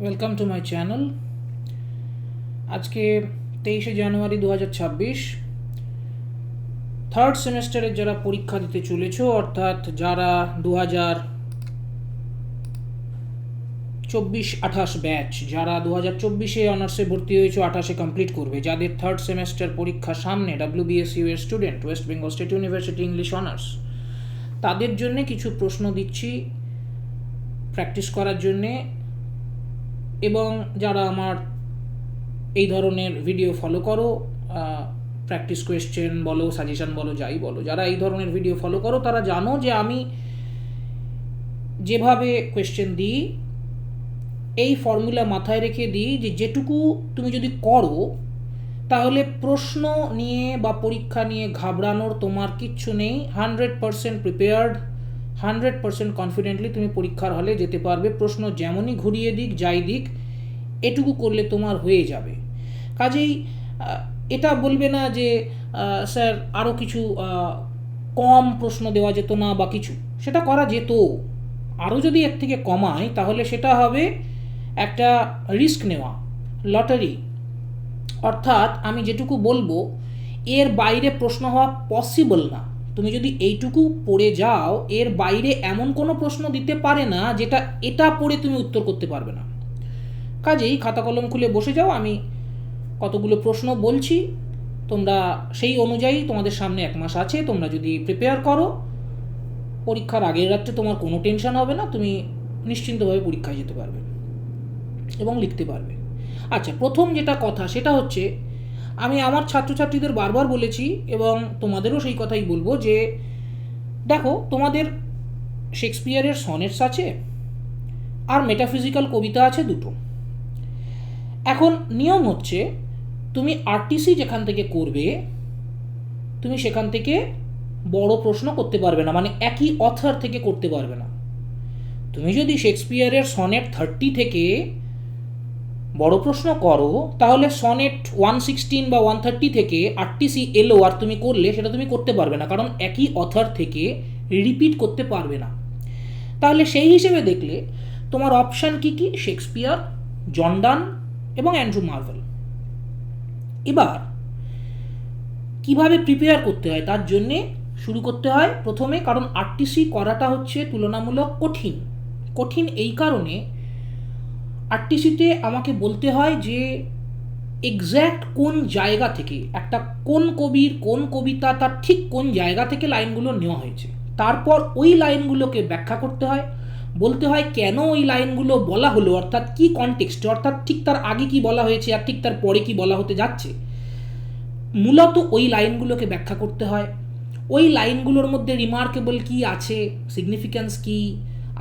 Welcome to my channel. আজকে 23শে জানুয়ারি 2026। Third সেমেস্টারের যারা পরীক্ষা দিতে চলেছ, অর্থাৎ যারা 2024-28 ব্যাচ, যারা 2024-এ অনার্সে ভর্তি হয়েছে, 28-এ কমপ্লিট করবে, যাদের থার্ড সেমেস্টার পরীক্ষা সামনে, WBSU এর student, West Bengal state university English honours, তাদের জন্যে কিছু প্রশ্ন দিচ্ছি প্র্যাকটিস করার জন্যে। এবং যারা আমার এই ধরনের ভিডিও ফলো করো, প্র্যাকটিস কোয়েশ্চেন বলো, সাজেশন বলো, যাই বলো, যারা এই ধরনের ভিডিও ফলো করো তারা জানো যে আমি যেভাবে কোয়েশ্চেন দিই, এই ফর্মুলা মাথায় রেখে দিই যে যেটুকু তুমি যদি করো তাহলে প্রশ্ন নিয়ে বা পরীক্ষা নিয়ে ঘাবড়ানোর তোমার কিচ্ছু নেই। 100% প্রিপেয়ার্ড, 100% কনফিডেন্টলি তুমি পরীক্ষার হলে যেতে পারবে। প্রশ্ন যেমনই ঘুরিয়ে দিক, যাই দিক, এটুকু করলে তোমার হয়ে যাবে। কাজেই এটা বলবে না যে স্যার আরও কিছু কম প্রশ্ন দেওয়া যেত না বা কিছু, সেটা করা যেত। আরও যদি এর থেকে কমায় তাহলে সেটা হবে একটা রিস্ক নেওয়া, লটারি। অর্থাৎ আমি যেটুকু বলবো এর বাইরে প্রশ্ন হওয়া পসিবল না। তুমি যদি এইটুকু পড়ে যাও, এর বাইরে এমন কোনো প্রশ্ন দিতে পারে না যেটা এটা পড়ে তুমি উত্তর করতে পারবে না। কাজেই খাতা কলম খুলে বসে যাও, আমি কতগুলো প্রশ্ন বলছি, তোমরা সেই অনুযায়ী, তোমাদের সামনে 1 মাস আছে, তোমরা যদি প্রিপেয়ার করো, পরীক্ষার আগের রাত্রে তোমার কোনো টেনশন হবে না, তুমি নিশ্চিন্তভাবে পরীক্ষায় যেতে পারবে এবং লিখতে পারবে। আচ্ছা, প্রথম যেটা কথা সেটা হচ্ছে, আমি আমার ছাত্রছাত্রীদের বারবার বলেছি এবং তোমাদেরও সেই কথাই বলবো যে দেখো, তোমাদের শেক্সপিয়ারের সনেটস আছে আর মেটাফিজিক্যাল কবিতা আছে দুটো। এখন নিয়ম হচ্ছে, তুমি আরটিসি যেখান থেকে করবে, তুমি সেখান থেকে বড় প্রশ্ন করতে পারবে না, মানে একই অথর থেকে করতে পারবে না। তুমি যদি শেক্সপিয়ারের সনেট 30 থেকে বড় প্রশ্ন করো, তাহলে সনেট 116 বা 130 থেকে আরটিসি এলো আর তুমি করলে, সেটা তুমি করতে পারবে না, কারণ একই অথর থেকে রিপিট করতে পারবে না। তাহলে সেই হিসেবে দেখলে তোমার অপশান কি কি? শেক্সপিয়ার, জন ডান এবং অ্যান্ড্রু মার্ভেল। এবার কিভাবে প্রিপেয়ার করতে হয় তার জন্যে শুরু করতে হয় প্রথমে, কারণ আরটিসি করাটা হচ্ছে তুলনামূলক কঠিন এই কারণে, আরটিসিতে আমাকে বলতে হয় যে এক্স্যাক্ট কোন জায়গা থেকে, একটা কোন কবির কোন কবিতা, তার ঠিক কোন জায়গা থেকে লাইনগুলো নেওয়া হয়েছে, তারপর ওই লাইনগুলোকে ব্যাখ্যা করতে হয়, বলতে হয় কেন ওই লাইনগুলো বলা হলো, অর্থাৎ কি কনটেক্সটে, অর্থাৎ ঠিক তার আগে কি বলা হয়েছে আর ঠিক তার পরে কি বলা হতে যাচ্ছে, মূলত ওই লাইনগুলোকে ব্যাখ্যা করতে হয়। ওই লাইনগুলোর মধ্যে রিমার্কেবল কি আছে, সিগনিফিক্যান্স কি,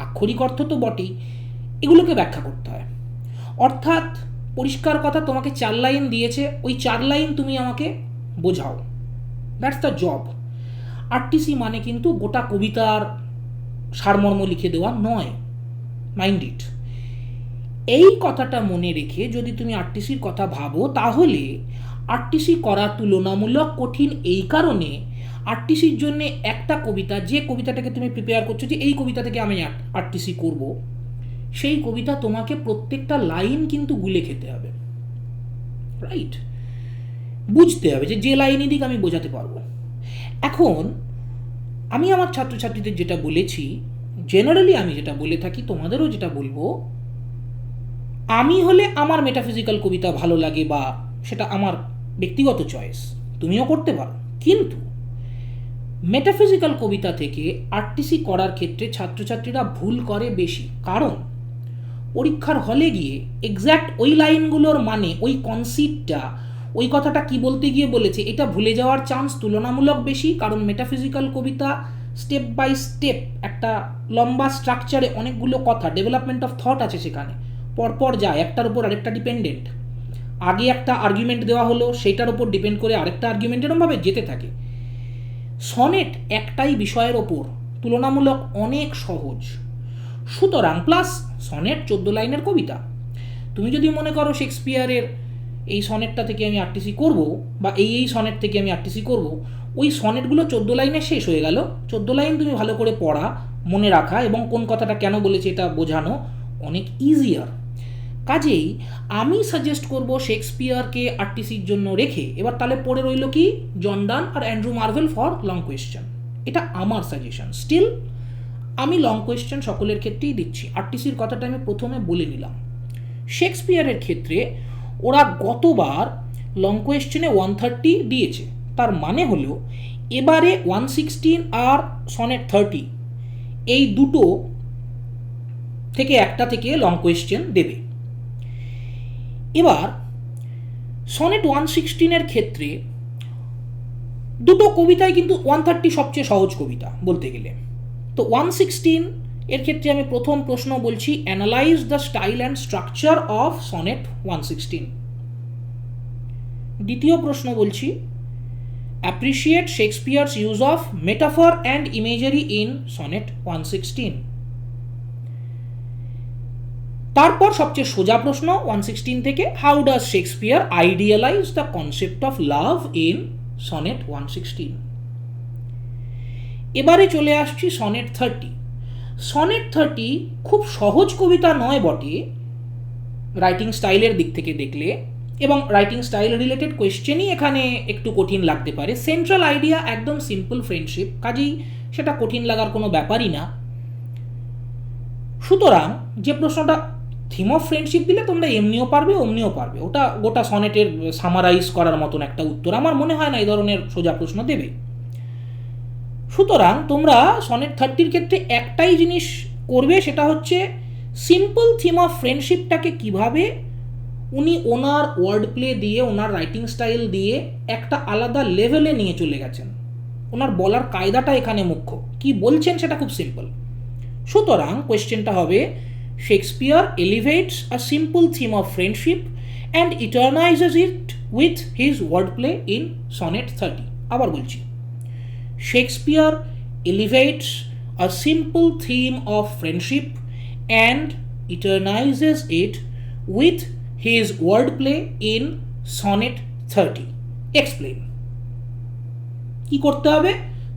আক্ষরিক অর্থ তো বটেই, এগুলোকে ব্যাখ্যা করতে হয়। অর্থাৎ পরিষ্কার কথা, তোমাকে 4 লাইন দিয়েছে, ওই 4 লাইন তুমি আমাকে বোঝাও, দ্যাটস দ্য জব। আরটিসি মানে কিন্তু গোটা কবিতার সারমর্ম লিখে দেওয়া নয়, মাইন্ড ইট। এই কথাটা মনে রেখে যদি তুমি আরটিসির কথা ভাবো, তাহলে আরটিসি করা তুলনামূলক কঠিন এই কারণে, আরটিসির জন্য একটা কবিতা, যে কবিতাটাকে তুমি প্রিপেয়ার করছো যে এই কবিতা থেকে আমি আরটিসি করব, সেই কবিতা তোমাকে প্রত্যেকটা লাইন কিন্তু গুলে খেতে হবে, রাইট? বুঝতে হবে যে যে লাইনই দিক আমি বোঝাতে পারবো। এখন আমি আমার ছাত্রছাত্রীদের যেটা বলেছি, জেনারেলি আমি যেটা বলে থাকি, তোমাদেরও যেটা বলবো, আমি হলে আমার মেটাফিজিক্যাল কবিতা ভালো লাগে, বা সেটা আমার ব্যক্তিগত চয়েস, তুমিও করতে পারো, কিন্তু মেটাফিজিক্যাল কবিতা থেকে আরটিসি করার ক্ষেত্রে ছাত্রছাত্রীরা ভুল করে বেশি, কারণ পরীক্ষার হলে গিয়ে এক্স্যাক্ট ওই লাইনগুলোর মানে, ওই কনসেপ্টটা, ওই কথাটা কি বলতে গিয়ে বলেছে, এটা ভুলে যাওয়ার চান্স তুলনামূলক বেশি। কারণ মেটাফিজিক্যাল কবিতা স্টেপ বাই স্টেপ, একটা লম্বা স্ট্রাকচারে অনেকগুলো কথা, ডেভেলপমেন্ট অফ থট আছে সেখানে, পরপর যায়, একটার উপর আরেকটা ডিপেন্ডেন্ট। আগে একটা আর্গুমেন্ট দেওয়া হলো, সেইটার উপর ডিপেন্ড করে আরেকটা আর্গুমেন্ট, এরকমভাবে যেতে থাকে। সনেট একটাই বিষয়ের ওপর, তুলনামূলক অনেক সহজ। সুতরাং প্লাস সনেট 14 লাইনের কবিতা। তুমি যদি মনে করো শেক্সপিয়ারের এই সনেটটা থেকে আমি আরটিসি করব, বা এই সনেট থেকে আমি আরটিসি করব, ওই সনেটগুলো 14 লাইনে শেষ হয়ে গেল। 14 লাইন তুমি ভালো করে পড়া, মনে রাখা এবং কোন কথাটা কেন বলেছে এটা বোঝানো অনেক ইজিয়ার। কাজেই আমি সাজেস্ট করব শেক্সপিয়ারকে আরটিসির জন্য রেখে এবার তাহলে পড়ে রইল কি জন ডান আর Andrew Marvell for long question. এটা আমার সাজেশন। স্টিল আমি লং কোয়েশ্চেন সকলের ক্ষেত্রেই দিচ্ছি, আরটিসির কথাটা আমি প্রথমে বলে নিলাম। শেক্সপিয়ারের ক্ষেত্রে ওরা গতবার লং কোয়েশ্চেনে 130 দিয়েছে, তার মানে হলো এবারে 116 আর সনেট 30 এই দুটো থেকে একটা থেকে লং কোয়েশ্চেন দেবে। এবার সনেট 116 ক্ষেত্রে দুটো কবিতায় কিন্তু 130 সবচেয়ে সহজ কবিতা বলতে গেলে। তো 116 এর ক্ষেত্রে আমি প্রথম প্রশ্ন বলছি, analyse the style and structure of sonnet 116। দ্বিতীয় প্রশ্ন বলছি, appreciate Shakespeare's use of metaphor and imagery in sonnet 116। তারপর সবচেয়ে সোজা প্রশ্ন 116 থেকে, how does Shakespeare idealise the concept of love in sonnet 116। এবারে চলে আসছি সনেট 30। সনেট 30 খুব সহজ কবিতা নয় বটে রাইটিং স্টাইলের দিক থেকে দেখলে, এবং রাইটিং স্টাইল রিলেটেড কোয়েশ্চেনই এখানে একটু কঠিন লাগতে পারে। সেন্ট্রাল আইডিয়া একদম সিম্পল ফ্রেন্ডশিপ, কাজেই সেটা কঠিন লাগার কোনো ব্যাপারই না। সুতরাং যে প্রশ্নটা থিম অফ ফ্রেন্ডশিপ দিলে তোমরা এমনিও পারবে অমনিও পারবে, ওটা গোটা সনেটের সামারাইজ করার মতন একটা উত্তর। আমার মনে হয় না এই ধরনের সোজা প্রশ্ন দেবে। সুতরাং তোমরা সনেট 30 ক্ষেত্রে একটাই জিনিস করবে, সেটা হচ্ছে সিম্পল থিম অফ ফ্রেন্ডশিপটাকে কিভাবে উনি ওনার ওয়ার্ড প্লে দিয়ে, ওনার রাইটিং স্টাইল দিয়ে একটা আলাদা লেভেলে নিয়ে চলে গেছেন। ওনার বলার কায়দাটা এখানে মুখ্য, কি বলছেন সেটা খুব সিম্পল। সুতরাং কোয়েশ্চেনটা হবে, Shakespeare elevates a simple theme of friendship and eternizes it with his word play in sonnet 30। আবার বলছি, Shakespeare elevates a simple theme of friendship and eternizes it with his wordplay in Sonnet 30. Explain. কি করতে হবে?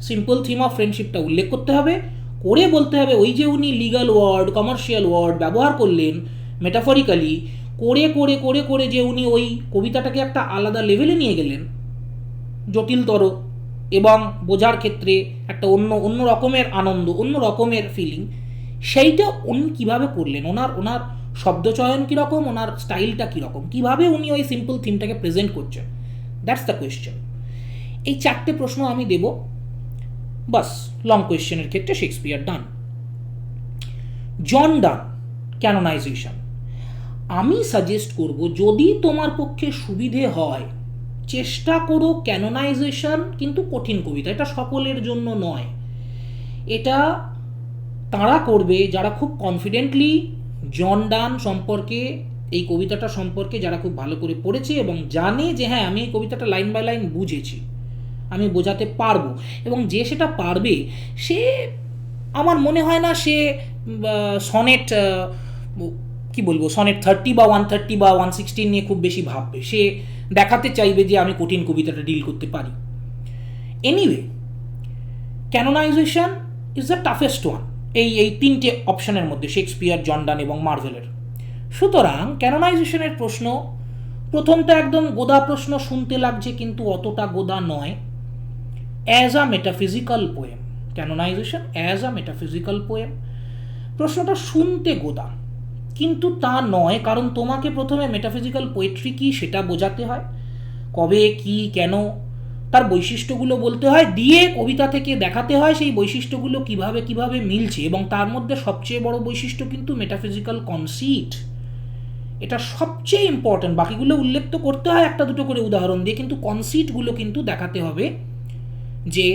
Simple theme of ফ্রেন্ডশিপটা উল্লেখ করতে হবে, করে বলতে হবে ওই যে উনি লিগাল ওয়ার্ড, কমার্শিয়াল ওয়ার্ড ব্যবহার করলেন মেটাফরিক্যালি, করে করে করে করে যে উনি ওই কবিতাটাকে একটা আলাদা লেভেলে নিয়ে গেলেন, জটিলতর এবং বোঝার ক্ষেত্রে একটা অন্য রকমের আনন্দ, অন্য রকমের ফিলিং, সেইটা উনি কীভাবে করলেন, ওনার শব্দচয়ন কীরকম, ওনার স্টাইলটা কীরকম, কীভাবে উনি ওই সিম্পল থিমটাকে প্রেজেন্ট করছেন, দ্যাটস দ্য কোয়েশ্চেন। এই চারটে প্রশ্ন আমি দেব, বাস লং কোয়েশ্চেনের ক্ষেত্রে শেক্সপিয়ার ডান। জন ডান ক্যানোনাইজেশন, আমি সাজেস্ট করব যদি তোমার পক্ষে সুবিধে হয় চেষ্টা করো ক্যানোনাইজেশন, কিন্তু কঠিন কবিতা, এটা সকলের জন্য নয়। এটা তারা করবে যারা খুব কনফিডেন্টলি জন ডান সম্পর্কে, এই কবিতাটা সম্পর্কে যারা খুব ভালো করে পড়েছে এবং জানে যে হ্যাঁ আমি এই কবিতাটা লাইন বাই লাইন বুঝেছি, আমি বোঝাতে পারবো, এবং যে সেটা পারবে সে আমার মনে হয় না সে সনেট কি বলবো সনেট 30 বা 130 বা 116 নিয়ে খুব বেশি ভাববে, সে দেখাতে চাইবে যে আমি কঠিন কবিতাটা ডিল করতে পারি। Anyway, canonization is the toughest one এই তিনটে অপশনের মধ্যে, শেক্সপিয়ার, জন ডান এবং মার্ভেলের। সুতরাং ক্যানোনাইজেশনের প্রশ্ন প্রথমটা একদম গোদা প্রশ্ন শুনতে লাগছে, কিন্তু অতটা গোদা নয়। As a metaphysical poem, canonization as a metaphysical poem, প্রশ্নটা শুনতে গোদা কিন্তু তা নয়, কারণ তোমাকে প্রথমে মেটাফিজিক্যাল পোয়েট্রি কি সেটা বোঝাতে হয়, কবে কি কেন তার বৈশিষ্ট্যগুলো বলতে হয়, দিয়ে কবিতা থেকে দেখাতে হয় সেই বৈশিষ্ট্যগুলো কিভাবে কিভাবে মিলছে, এবং তার মধ্যে সবচেয়ে বড় বৈশিষ্ট্য কিন্তু মেটাফিজিক্যাল কনসিট, এটা সবচেয়ে ইম্পর্টেন্ট। বাকিগুলো উল্লেখ তো করতে হয় একটা দুটো করে উদাহরণ দিয়ে, কিন্তু কনসিটগুলো কিন্তু দেখাতে হবে যে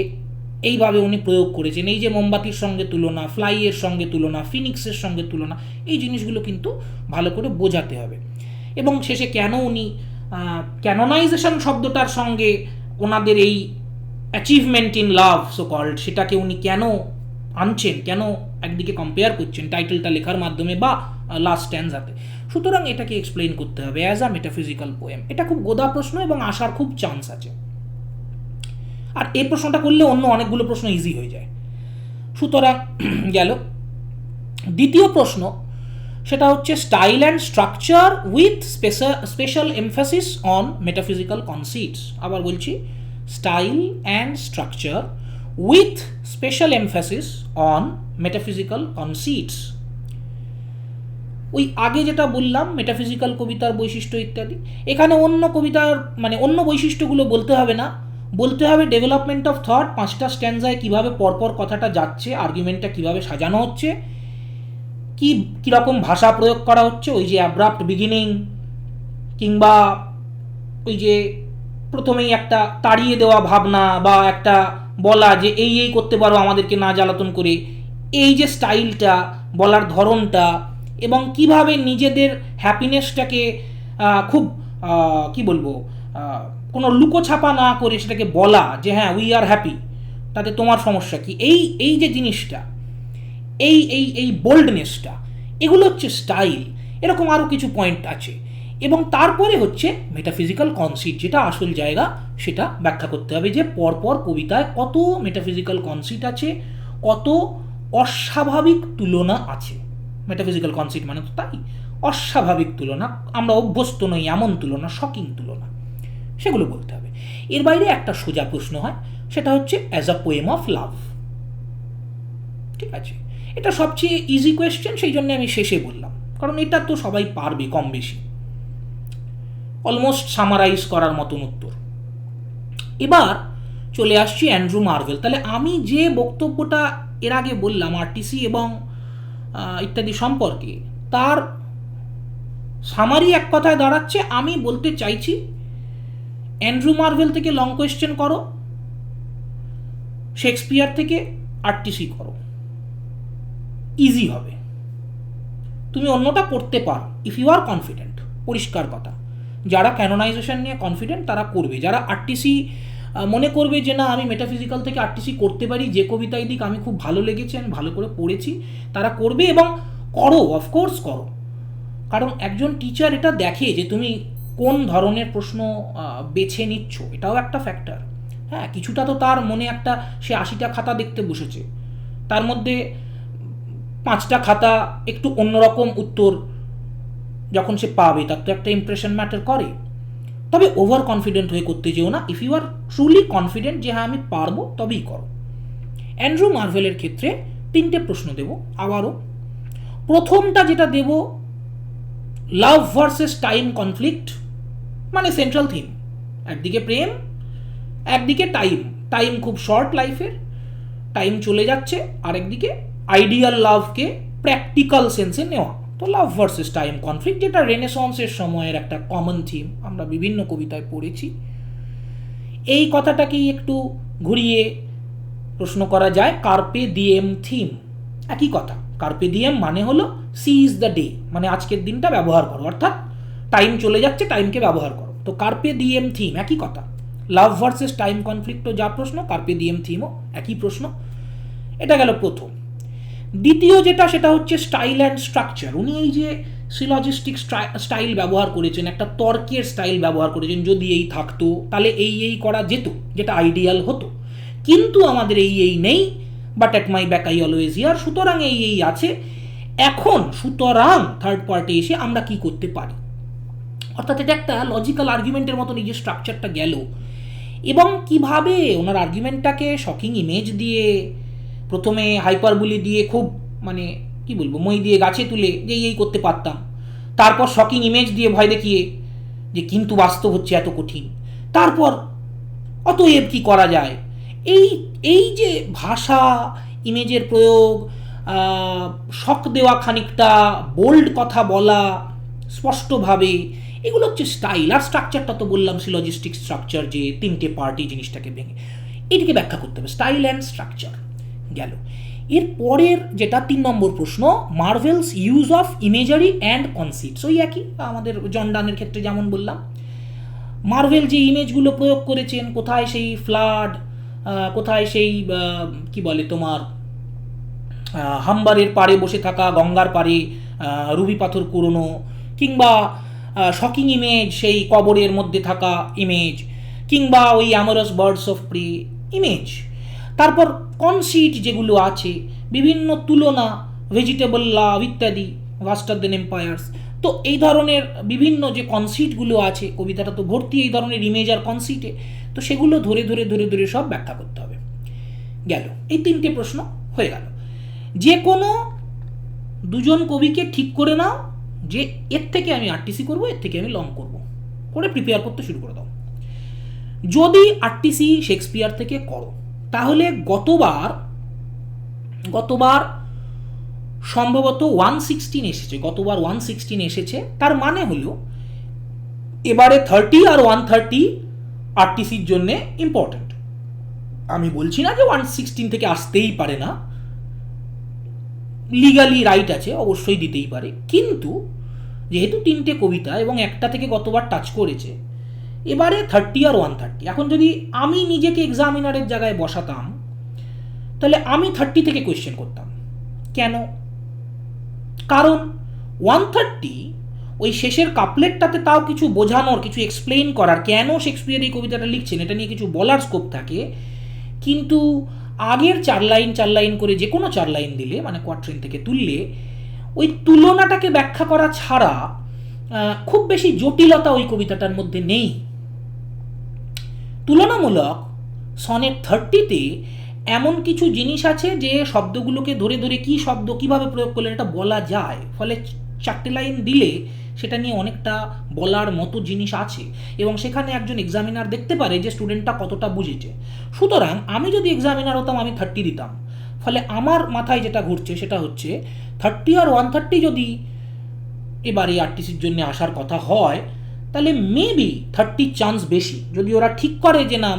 এইভাবে উনি প্রয়োগ করেছেন। এই যে মোমবাতির সঙ্গে তুলনা, ফ্লাইয়ের সঙ্গে তুলনা, ফিনিক্সের সঙ্গে তুলনা, এই জিনিসগুলো কিন্তু ভালো করে বোঝাতে হবে। এবং শেষে কেন উনি ক্যানোনাইজেশন শব্দটার সঙ্গে ওনাদের এই achievement in love so called, সেটাকে উনি কেন আনছেন, কেন একদিকে কম্পেয়ার করছেন টাইটেলটা লেখার মাধ্যমে বা লাস্ট স্ট্যান্ডাতে। সুতরাং এটাকে এক্সপ্লেইন করতে হবে অ্যাজ আ মেটাফিজিক্যাল পোয়েম। এটা খুব গোদা প্রশ্ন এবং আসার খুব চান্স আছে, আর এই প্রশ্নটা করলে অন্য অনেকগুলো প্রশ্ন ইজি হয়ে যায়। সুতরাং গেল। দ্বিতীয় প্রশ্ন, সেটা হচ্ছে style and structure with special emphasis on metaphysical conceits. আবার বলছি, style and structure with special emphasis on metaphysical conceits. ওই আগে যেটা বললাম মেটাফিজিক্যাল কবিতার বৈশিষ্ট্য ইত্যাদি, এখানে অন্য কবিতার মানে অন্য বৈশিষ্ট্যগুলো বলতে হবে না, বলতে হবে ডেভেলপমেন্ট অফ থট, 5টা স্ট্যান্ডায় কীভাবে পরপর কথাটা যাচ্ছে, আর্গুমেন্টটা কীভাবে সাজানো হচ্ছে, কীরকম ভাষা প্রয়োগ করা হচ্ছে, ওই যে অ্যাব্রাপ্ট বিগিনিং, কিংবা ওই যে প্রথমেই একটা তাড়িয়ে দেওয়া ভাবনা বা একটা বলা যে এই করতে পারো আমাদেরকে না জ্বালাতন করে, এই যে স্টাইলটা, বলার ধরনটা, এবং কিভাবে নিজেদের হ্যাপিনেসটাকে খুব কি বলবো, কোনো লুকোছাপা না করে সেটাকে বলা যে হ্যাঁ উই আর হ্যাপি, তাতে তোমার সমস্যা কি, এই যে জিনিসটা, এই বোল্ডনেসটা, এগুলো হচ্ছে স্টাইল। এরকম আরও কিছু পয়েন্ট আছে। এবং তারপরে হচ্ছে মেটাফিজিক্যাল কনসিট, যেটা আসল জায়গা, সেটা ব্যাখ্যা করতে হবে যে পরপর কবিতায় কত মেটাফিজিক্যাল কনসিট আছে, কত অস্বাভাবিক তুলনা আছে। মেটাফিজিক্যাল কনসিট মানে তো তাই, অস্বাভাবিক তুলনা, আমরা অভ্যস্ত নই এমন তুলনা, শকিং তুলনা, সেগুলো বলতে হবে। এর বাইরে একটা সোজা প্রশ্ন হয়, সেটা হচ্ছে as a poem of love. ঠিক আছে, এটা সবচেয়ে ইজি কোয়েশ্চেন, সেই জন্য আমি শেষে বললাম, কারণ এটা তো সবাই পারবে কম বেশি, অলমোস্ট সামারাইজ করার মতন উত্তর। এবার চলে আসছি অ্যান্ড্রু মার্ভেল। তাহলে আমি যে বক্তব্যটা এর আগে বললাম আরটিসি এবং ইত্যাদি সম্পর্কে, তার সামারি এক কথায় দাঁড়াচ্ছে, আমি বলতে চাইছি অ্যান্ড্রু মার্ভেল থেকে লং কোয়েশ্চেন করো, শেক্সপিয়ার থেকে আরটিসি করো, ইজি হবে, তুমি অন্যটা করতে পারো ইফ ইউ আর কনফিডেন্ট। পরিষ্কার কথা, যারা ক্যানোনাইজেশন নিয়ে কনফিডেন্ট তারা করবে, যারা আরটিসি মনে করবে যে না আমি মেটাফিজিক্যাল থেকে আরটিসি করতে পারি, যে কবিতায় দিক আমি খুব ভালো লেগেছে, আমি ভালো করে পড়েছি, তারা করবে এবং করো, অফকোর্স করো। কারণ একজন টিচার এটা দেখে যে তুমি কোন ধরনের প্রশ্ন বেছে নিচ্ছ, এটাও একটা ফ্যাক্টর। হ্যাঁ, কিছুটা তো তার মনে একটা, সে 80টা খাতা দেখতে বসেছে, তার মধ্যে 5টা খাতা একটু অন্যরকম উত্তর যখন সে পাবে, তার তো একটা ইমপ্রেশন ম্যাটার করে। তবে ওভার কনফিডেন্ট হয়ে করতে যেও না, if you are truly confident যে হ্যাঁ আমি পারবো, তবেই করো। অ্যান্ড্রু মার্ভেলের ক্ষেত্রে 3টে প্রশ্ন দেব আবারও। প্রথমটা যেটা দেব, লাভ ভার্সেস টাইম কনফ্লিক্ট, মানে সেন্ট্রাল থিম, একদিকে প্রেম, একদিকে টাইম খুব শর্ট লাইফের, টাইম চলে যাচ্ছে, আর একদিকে আইডিয়াল লাভকে প্র্যাকটিক্যাল সেন্সে নেওয়া। তো লাভ ভার্সেস টাইম কনফ্লিক্ট, যেটা রেনেসন্সের সময়ের একটা কমন থিম, আমরা বিভিন্ন কবিতায় পড়েছি। এই কথাটাকেই একটু ঘুরিয়ে প্রশ্ন করা যায়, কার্পে ডিএম থিম। একই কথা, কার্পে ডিএম মানে হলো সিজ দ্য ডে, মানে আজকের দিনটা ব্যবহার করো, অর্থাৎ টাইম চলে যাচ্ছে, টাইমকে ব্যবহার করো। তো কার্পে ডিএম থিম একই কথা। লাভ ভার্সেস টাইম কনফ্লিক্টও যা প্রশ্ন, কার্পে ডিএম থিমও একই প্রশ্ন। এটা গেল প্রথম। দ্বিতীয় যেটা, সেটা হচ্ছে স্টাইল অ্যান্ড স্ট্রাকচার। উনি এই যে সিলজিস্টিক স্টাইল ব্যবহার করেছেন, একটা তর্কের স্টাইল ব্যবহার করেছেন, যদি এই থাকতো তাহলে এই করা যেত, যেটা আইডিয়াল হতো, কিন্তু আমাদের এই নেই, but at my back I always here, সুতরাং এই আছে এখন, সুতরাং থার্ড পার্টে এসে আমরা কি করতে পারি। অর্থাৎ এটা একটা লজিক্যাল আর্গুমেন্টের মতন এই যে স্ট্রাকচারটা গেল, এবং কিভাবে ওনার আর্গুমেন্টটাকে শকিং ইমেজ দিয়ে, প্রথমে হাইপারবলি দিয়ে, খুব মানে কি বলবো, মই দিয়ে গাছে তুলে যে এই করতে পারতাম, তারপর শকিং ইমেজ দিয়ে ভয় দেখিয়ে যে কিন্তু বাস্তব হচ্ছে এত কঠিন, তারপর অতএব কি করা যায়, এই যে ভাষা, ইমেজের প্রয়োগ, শক দেওয়া, খানিকটা বোল্ড কথা বলা স্পষ্টভাবে, এগুলো হচ্ছে স্টাইল। আর স্ট্রাকচারটা তো বললাম সিলজিস্টিক স্ট্রাকচার, যে 3টে পার্টি জিনিসটাকে ভেঙে, এটিকে ব্যাখ্যা করতে হবে, স্টাইল অ্যান্ড স্ট্রাকচার গেল। এর পরের যেটা 3 নম্বর প্রশ্ন, Marvell's use of imagery and conceits. ওই একই, আমাদের জন ডানের ক্ষেত্রে যেমন বললাম, মার্ভেল যে ইমেজগুলো প্রয়োগ করেছেন, কোথায় সেই ফ্লাড, কোথায় সেই কি বলে তোমার হাম্বারের পাড়ে বসে থাকা, গঙ্গার পাড়ে রুবি পাথর কুড়োনো, কিংবা শকিং ইমেজ সেই কবরের মধ্যে থাকা ইমেজ, কিংবা ওই অ্যামোরাস বার্ডস অফ প্রে ইমেজ। তারপর কনসিট যেগুলো আছে, বিভিন্ন তুলনা, ভেজিটেবল লাভ ইত্যাদি, ভাস্টার দেন এম্পায়ার্স। তো এই ধরনের বিভিন্ন যে কনসিটগুলো আছে, কবিতাটা তো ভর্তি এই ধরনের ইমেজ আর কনসিটে, তো সেগুলো ধরে ধরে ধরে ধরে সব ব্যাখ্যা করতে হবে। গেল, এই 3টে প্রশ্ন হয়ে গেল। যে কোনো দুজন কবিকে ঠিক করে নাও যে এর থেকে আমি আরটিসি করবো, এর থেকে আমি লং করব, করে প্রিপেয়ার করতে শুরু করে দাও। যদি আরটিসি শেক্সপিয়ার থেকে করো, তাহলে গতবার সম্ভবত 116 এসেছে, গতবার 116 এসেছে, তার মানে হলো এবারে 30 আর 130 আরটিসির জন্যে ইম্পর্ট্যান্ট। আমি বলছি না যে 116 থেকে আসতেই পারে না, লিগালি রাইট আছে, অবশ্যই দিতেই পারে, কিন্তু যেহেতু 3টে কবিতা এবং একটা থেকে গতবার টাচ করেছে, এবারে 30 আর 130। এখন যদি আমি নিজেকে এক্সামিনারের জায়গায় বসাতাম, তাহলে আমি 30 থেকে কোয়েশ্চেন করতাম। কেন? কারণ 130 ওই শেষের কাপলেটটাতে তাও কিছু বোঝানোর, কিছু এক্সপ্লেইন করার, কেন শেক্সপিয়ার এই কবিতাটা লিখছেন এটা নিয়ে কিছু বলার স্কোপ থাকে, কিন্তু আগের 4 লাইন করে যে কোনো 4 লাইন দিলে, মানে কোয়াট্রেন থেকে তুললে, ওই তুলনাটাকে ব্যাখ্যা করা ছাড়া খুব বেশি জটিলতা ওই কবিতাটার মধ্যে নেই। তুলনামূলক সনেট 30-তে এমন কিছু জিনিস আছে যে শব্দগুলোকে ধরে ধরে কী শব্দ কীভাবে প্রয়োগ করলে এটা বলা যায়, ফলে 4টে লাইন দিলে সেটা নিয়ে অনেকটা বলার মতো জিনিস আছে, এবং সেখানে একজন এক্সামিনার দেখতে পারে যে স্টুডেন্টটা কতটা বুঝেছে। সুতরাং আমি যদি এক্সামিনার হতাম, আমি 30 দিতাম, ফলে আমার মাথায় যেটা ঘুরছে সেটা হচ্ছে 30 আর 130 যদি এবারে আরটিসির জন্য আসার কথা হয়, তাহলে মেবি 30 চান্স বেশি, যদি ওরা ঠিক করে যে না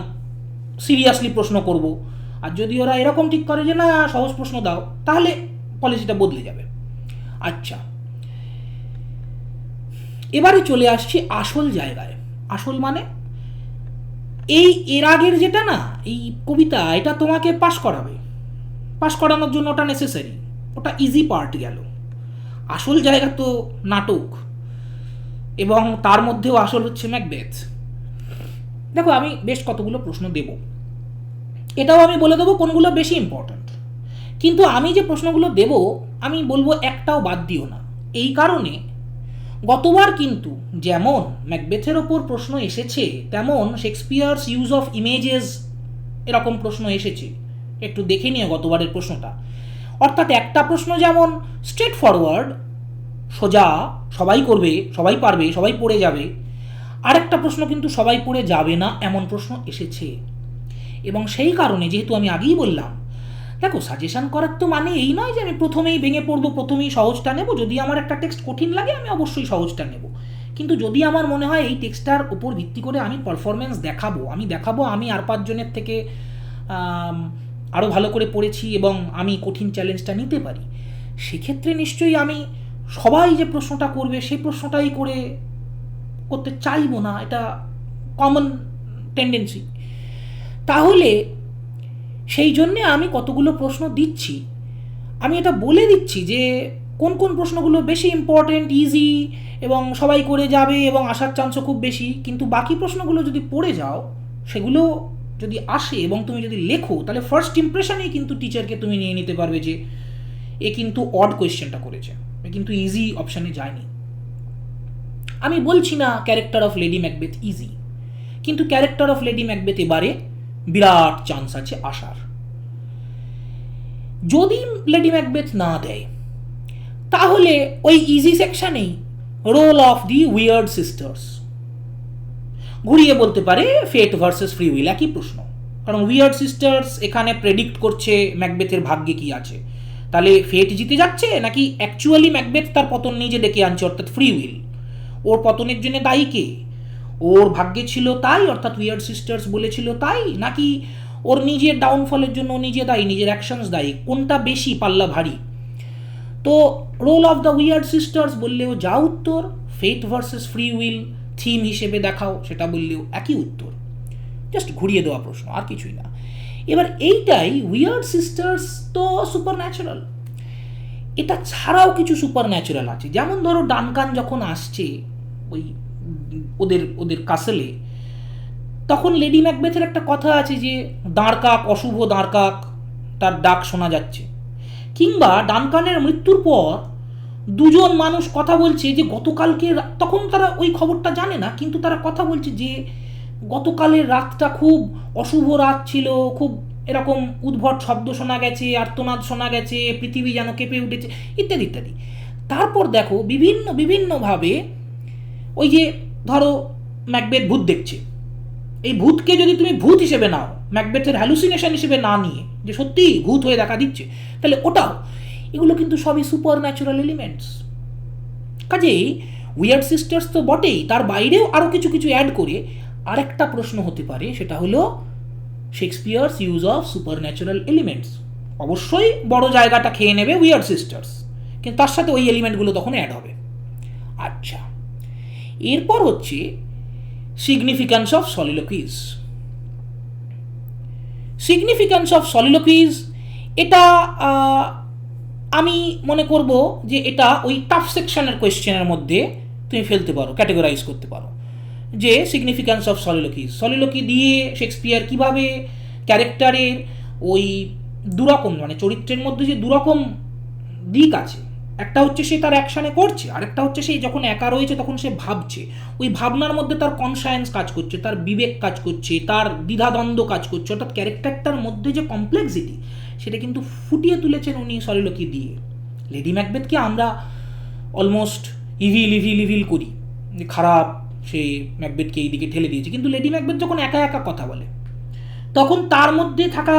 সিরিয়াসলি প্রশ্ন করব, আর যদি ওরা এরকম ঠিক করে যে না সহজ প্রশ্ন দাও, তাহলে পলিসিটা বদলে যাবে। আচ্ছা, এবারে চলে আসছি আসল জায়গায়। আসল মানে এর আগের যেটা না, এই কবিতা, এটা তোমাকে পাস করাবে, পাস করানোর জন্য ওটা নেসেসারি, ওটা ইজি পার্ট গেল। আসল জায়গা তো নাটক, এবং তার মধ্যেও আসল হচ্ছে ম্যাকবেথ। দেখো, আমি বেশ কতগুলো প্রশ্ন দেব, এটাও আমি বলে দেবো কোনগুলো বেশি ইম্পর্ট্যান্ট, কিন্তু আমি যে প্রশ্নগুলো দেব আমি বলবো একটাও বাদ দিও না। এই কারণে গতবার কিন্তু যেমন ম্যাকবেথের ওপর প্রশ্ন এসেছে, তেমন শেক্সপিয়ার্স ইউজ অফ ইমেজেস এরকম প্রশ্ন এসেছে। একটু দেখে নিও গতবারের প্রশ্নটা। অর্থাৎ একটা প্রশ্ন যেমন স্ট্রেট ফরওয়ার্ড, সোজা, সবাই করবে, সবাই পারবে, সবাই পড়ে যাবে, আরেকটা প্রশ্ন কিন্তু সবাই পড়ে যাবে না এমন প্রশ্ন এসেছে। এবং সেই কারণে, যেহেতু আমি আগেই বললাম, দেখো সাজেশন করার তো মানে এই নয় যে আমি প্রথমেই ভেঙে পড়বো, প্রথমেই সহজটা নেব। যদি আমার একটা টেক্সট কঠিন লাগে আমি অবশ্যই সহজটা নেব, কিন্তু যদি আমার মনে হয় এই টেক্সটটার উপর ভিত্তি করে আমি পারফরমেন্স দেখাবো, আমি আর 5 জনের থেকে আরও ভালো করে পড়েছি এবং আমি কঠিন চ্যালেঞ্জটা নিতে পারি, সেক্ষেত্রে নিশ্চয়ই আমি সবাই যে প্রশ্নটা করবে সেই প্রশ্নটাই করতে চাইবো না, এটা কমন টেন্ডেন্সি। তাহলে সেই জন্যে আমি কতগুলো প্রশ্ন দিচ্ছি, আমি এটা বলে দিচ্ছি যে কোন কোন প্রশ্নগুলো বেশি ইম্পর্টেন্ট, ইজি এবং সবাই করে যাবে এবং আসার চান্সও খুব বেশি, কিন্তু বাকি প্রশ্নগুলো যদি পড়ে যাও, সেগুলো যদি আসে এবং তুমি যদি লেখো, তাহলে ফার্স্ট ইমপ্রেশনেই কিন্তু টিচারকে তুমি নিয়ে নিতে পারবে যে এ কিন্তু অড কোয়েশ্চেনটা করেছে, এ কিন্তু ইজি অপশানে যায়নি। আমি বলছি না character of lady Macbeth easy, কিন্তু ক্যারেক্টার অফ লেডি ম্যাকবেথ এবারে বিরাট চান্স আছে আসার। যদি লেডি ম্যাকবেথ না দেয়, তাহলে ওই ইজি সেকশনেই role of the weird sisters, ঘুরিয়ে বলতে পারে ফেট ভার্সেস ফ্রি উইল, একই প্রশ্ন। কারণ উইয়ার্ড সিস্টার্স এখানে প্রেডিক্ট করছে ম্যাকবেথের ভাগ্যে কি আছে, তাহলে ফেট জিতে যাচ্ছে নাকি অ্যাকচুয়ালি ম্যাকবেথ তার পতন নিজে ডেকে আনছে, অর্থাৎ ফ্রি উইল। ওর পতনের জন্য দায়ী কে? ওর ভাগ্যে ছিল তাই, অর্থাৎ উইয়ার্ড সিস্টার্স বলেছিল তাই, নাকি ওর নিজের ডাউনফলের জন্য নিজে দায়ী, নিজের অ্যাকশনস দায়ী? কোনটা বেশি পাল্লা ভারী? তো role of the weird sisters বললেও যা উত্তর, fate versus free will theme হিসেবে দেখাও সেটা বললেও একই উত্তর, জাস্ট ঘুরিয়ে দেওয়া প্রশ্ন, আর কিছুই না। এবার এইটাই উইয়ার্ড সিস্টার্স তো সুপার ন্যাচারাল, এটা ছাড়াও কিছু সুপার ন্যাচারাল আছে। যেমন ধরো ডানকান যখন আসছে ওই ওদের কাসেলে, তখন লেডি ম্যাকবেথের একটা কথা আছে যে দাঁড়কাক, অশুভ দাঁড়কাক, তার ডাক শোনা যাচ্ছে। কিংবা ডানকানের মৃত্যুর পর দুজন মানুষ কথা বলছে যে গতকালকে তখন তারা ওই খবরটা জানে না, কিন্তু তারা কথা বলছে যে গতকালের রাতটা খুব অশুভ রাত ছিল, খুব এরকম উদ্ভট শব্দ শোনা গেছে, আর্তনাদ শোনা গেছে, পৃথিবী যেন কেঁপে উঠেছে, ইত্যাদি ইত্যাদি। তারপর দেখো বিভিন্নভাবে ওই যে ধরো ম্যাকবেথ ভূত দেখছে, এই ভূতকে যদি তুমি ভূত হিসেবে নাও, ম্যাকবেথের হ্যালুসিনেশন হিসেবে না নিয়ে যে সত্যি ভূত হয়ে দেখা দিচ্ছে, তাহলে ওটাও, এগুলো কিন্তু সবই সুপার ন্যাচুরাল এলিমেন্টস। কাজেই উইয়ার্ড সিস্টার্স তো বটেই, তার বাইরেও আরও কিছু কিছু অ্যাড করে আরেকটা প্রশ্ন হতে পারে, সেটা হলো Shakespeare's use of super natural elements. অবশ্যই বড় জায়গাটা খেয়ে নেবে উইয়ার্ড সিস্টার্স, কিন্তু তার সাথে ওই এলিমেন্টগুলো তখন অ্যাড হবে। আচ্ছা, এরপর হচ্ছে সিগনিফিক্যান্স অফ সলিলোকুইজ। সিগনিফিক্যান্স অফ সলিলোকুইজ, এটা আমি মনে করব যে এটা ওই টাফ সেকশনের কোয়েশ্চেনের মধ্যে তুমি ফেলতে পারো, ক্যাটেগরাইজ করতে পারো, যে সিগনিফিক্যান্স অফ সলিলোকুইজ, সলিলোকি দিয়ে শেক্সপিয়ার কীভাবে ক্যারেক্টারের ওই দুরকম, মানে চরিত্রের মধ্যে যে দুরকম দিক আছে, একটা হচ্ছে সে তার অ্যাকশানে করছে, আরেকটা হচ্ছে সে যখন একা রয়েছে তখন সে ভাবছে, ওই ভাবনার মধ্যে তার কনসায়েন্স কাজ করছে, তার বিবেক কাজ করছে, তার দ্বিধাদ্বন্দ্ব কাজ করছে, অর্থাৎ ক্যারেক্টারটার মধ্যে যে কমপ্লেক্সিটি সেটা কিন্তু ফুটিয়ে তুলেছেন উনি সলিলোকি দিয়ে। লেডি ম্যাকবেথকে আমরা অলমোস্ট ইভিল করি, খারাপ, সে ম্যাকবেথকে এই দিকে ঠেলে দিয়েছে, কিন্তু লেডি ম্যাকবেথ যখন একা একা কথা বলে তখন তার মধ্যে থাকা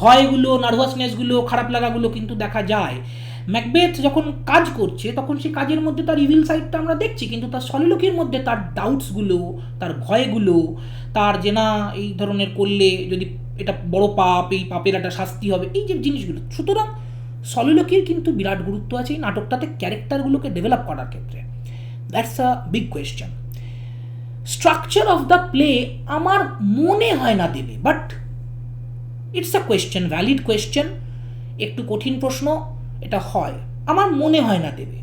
ভয়গুলো, নার্ভাসনেসগুলো, খারাপ লাগাগুলো কিন্তু দেখা যায়। ম্যাকবেথ যখন কাজ করছে তখন সে কাজের মধ্যে তার ইভিল সাইডটা আমরা দেখছি, কিন্তু তার সলিলোকির মধ্যে তার ডাউটসগুলো, তার ভয়গুলো, তার যে না এই ধরনের করলে যদি এটা বড় পাপ, এই পাপের একটা শাস্তি হবে, এই যে জিনিসগুলো। সুতরাং সলিলোকির কিন্তু বিরাট গুরুত্ব আছে এই নাটকটাতে ক্যারেক্টারগুলোকে ডেভেলপ করার ক্ষেত্রে। That's a big question. Structure of the play আমার মনে হয় না দেবে, but it's a question, valid question, একটু কঠিন প্রশ্ন এটা হয়, আমার মনে হয় না দেবে।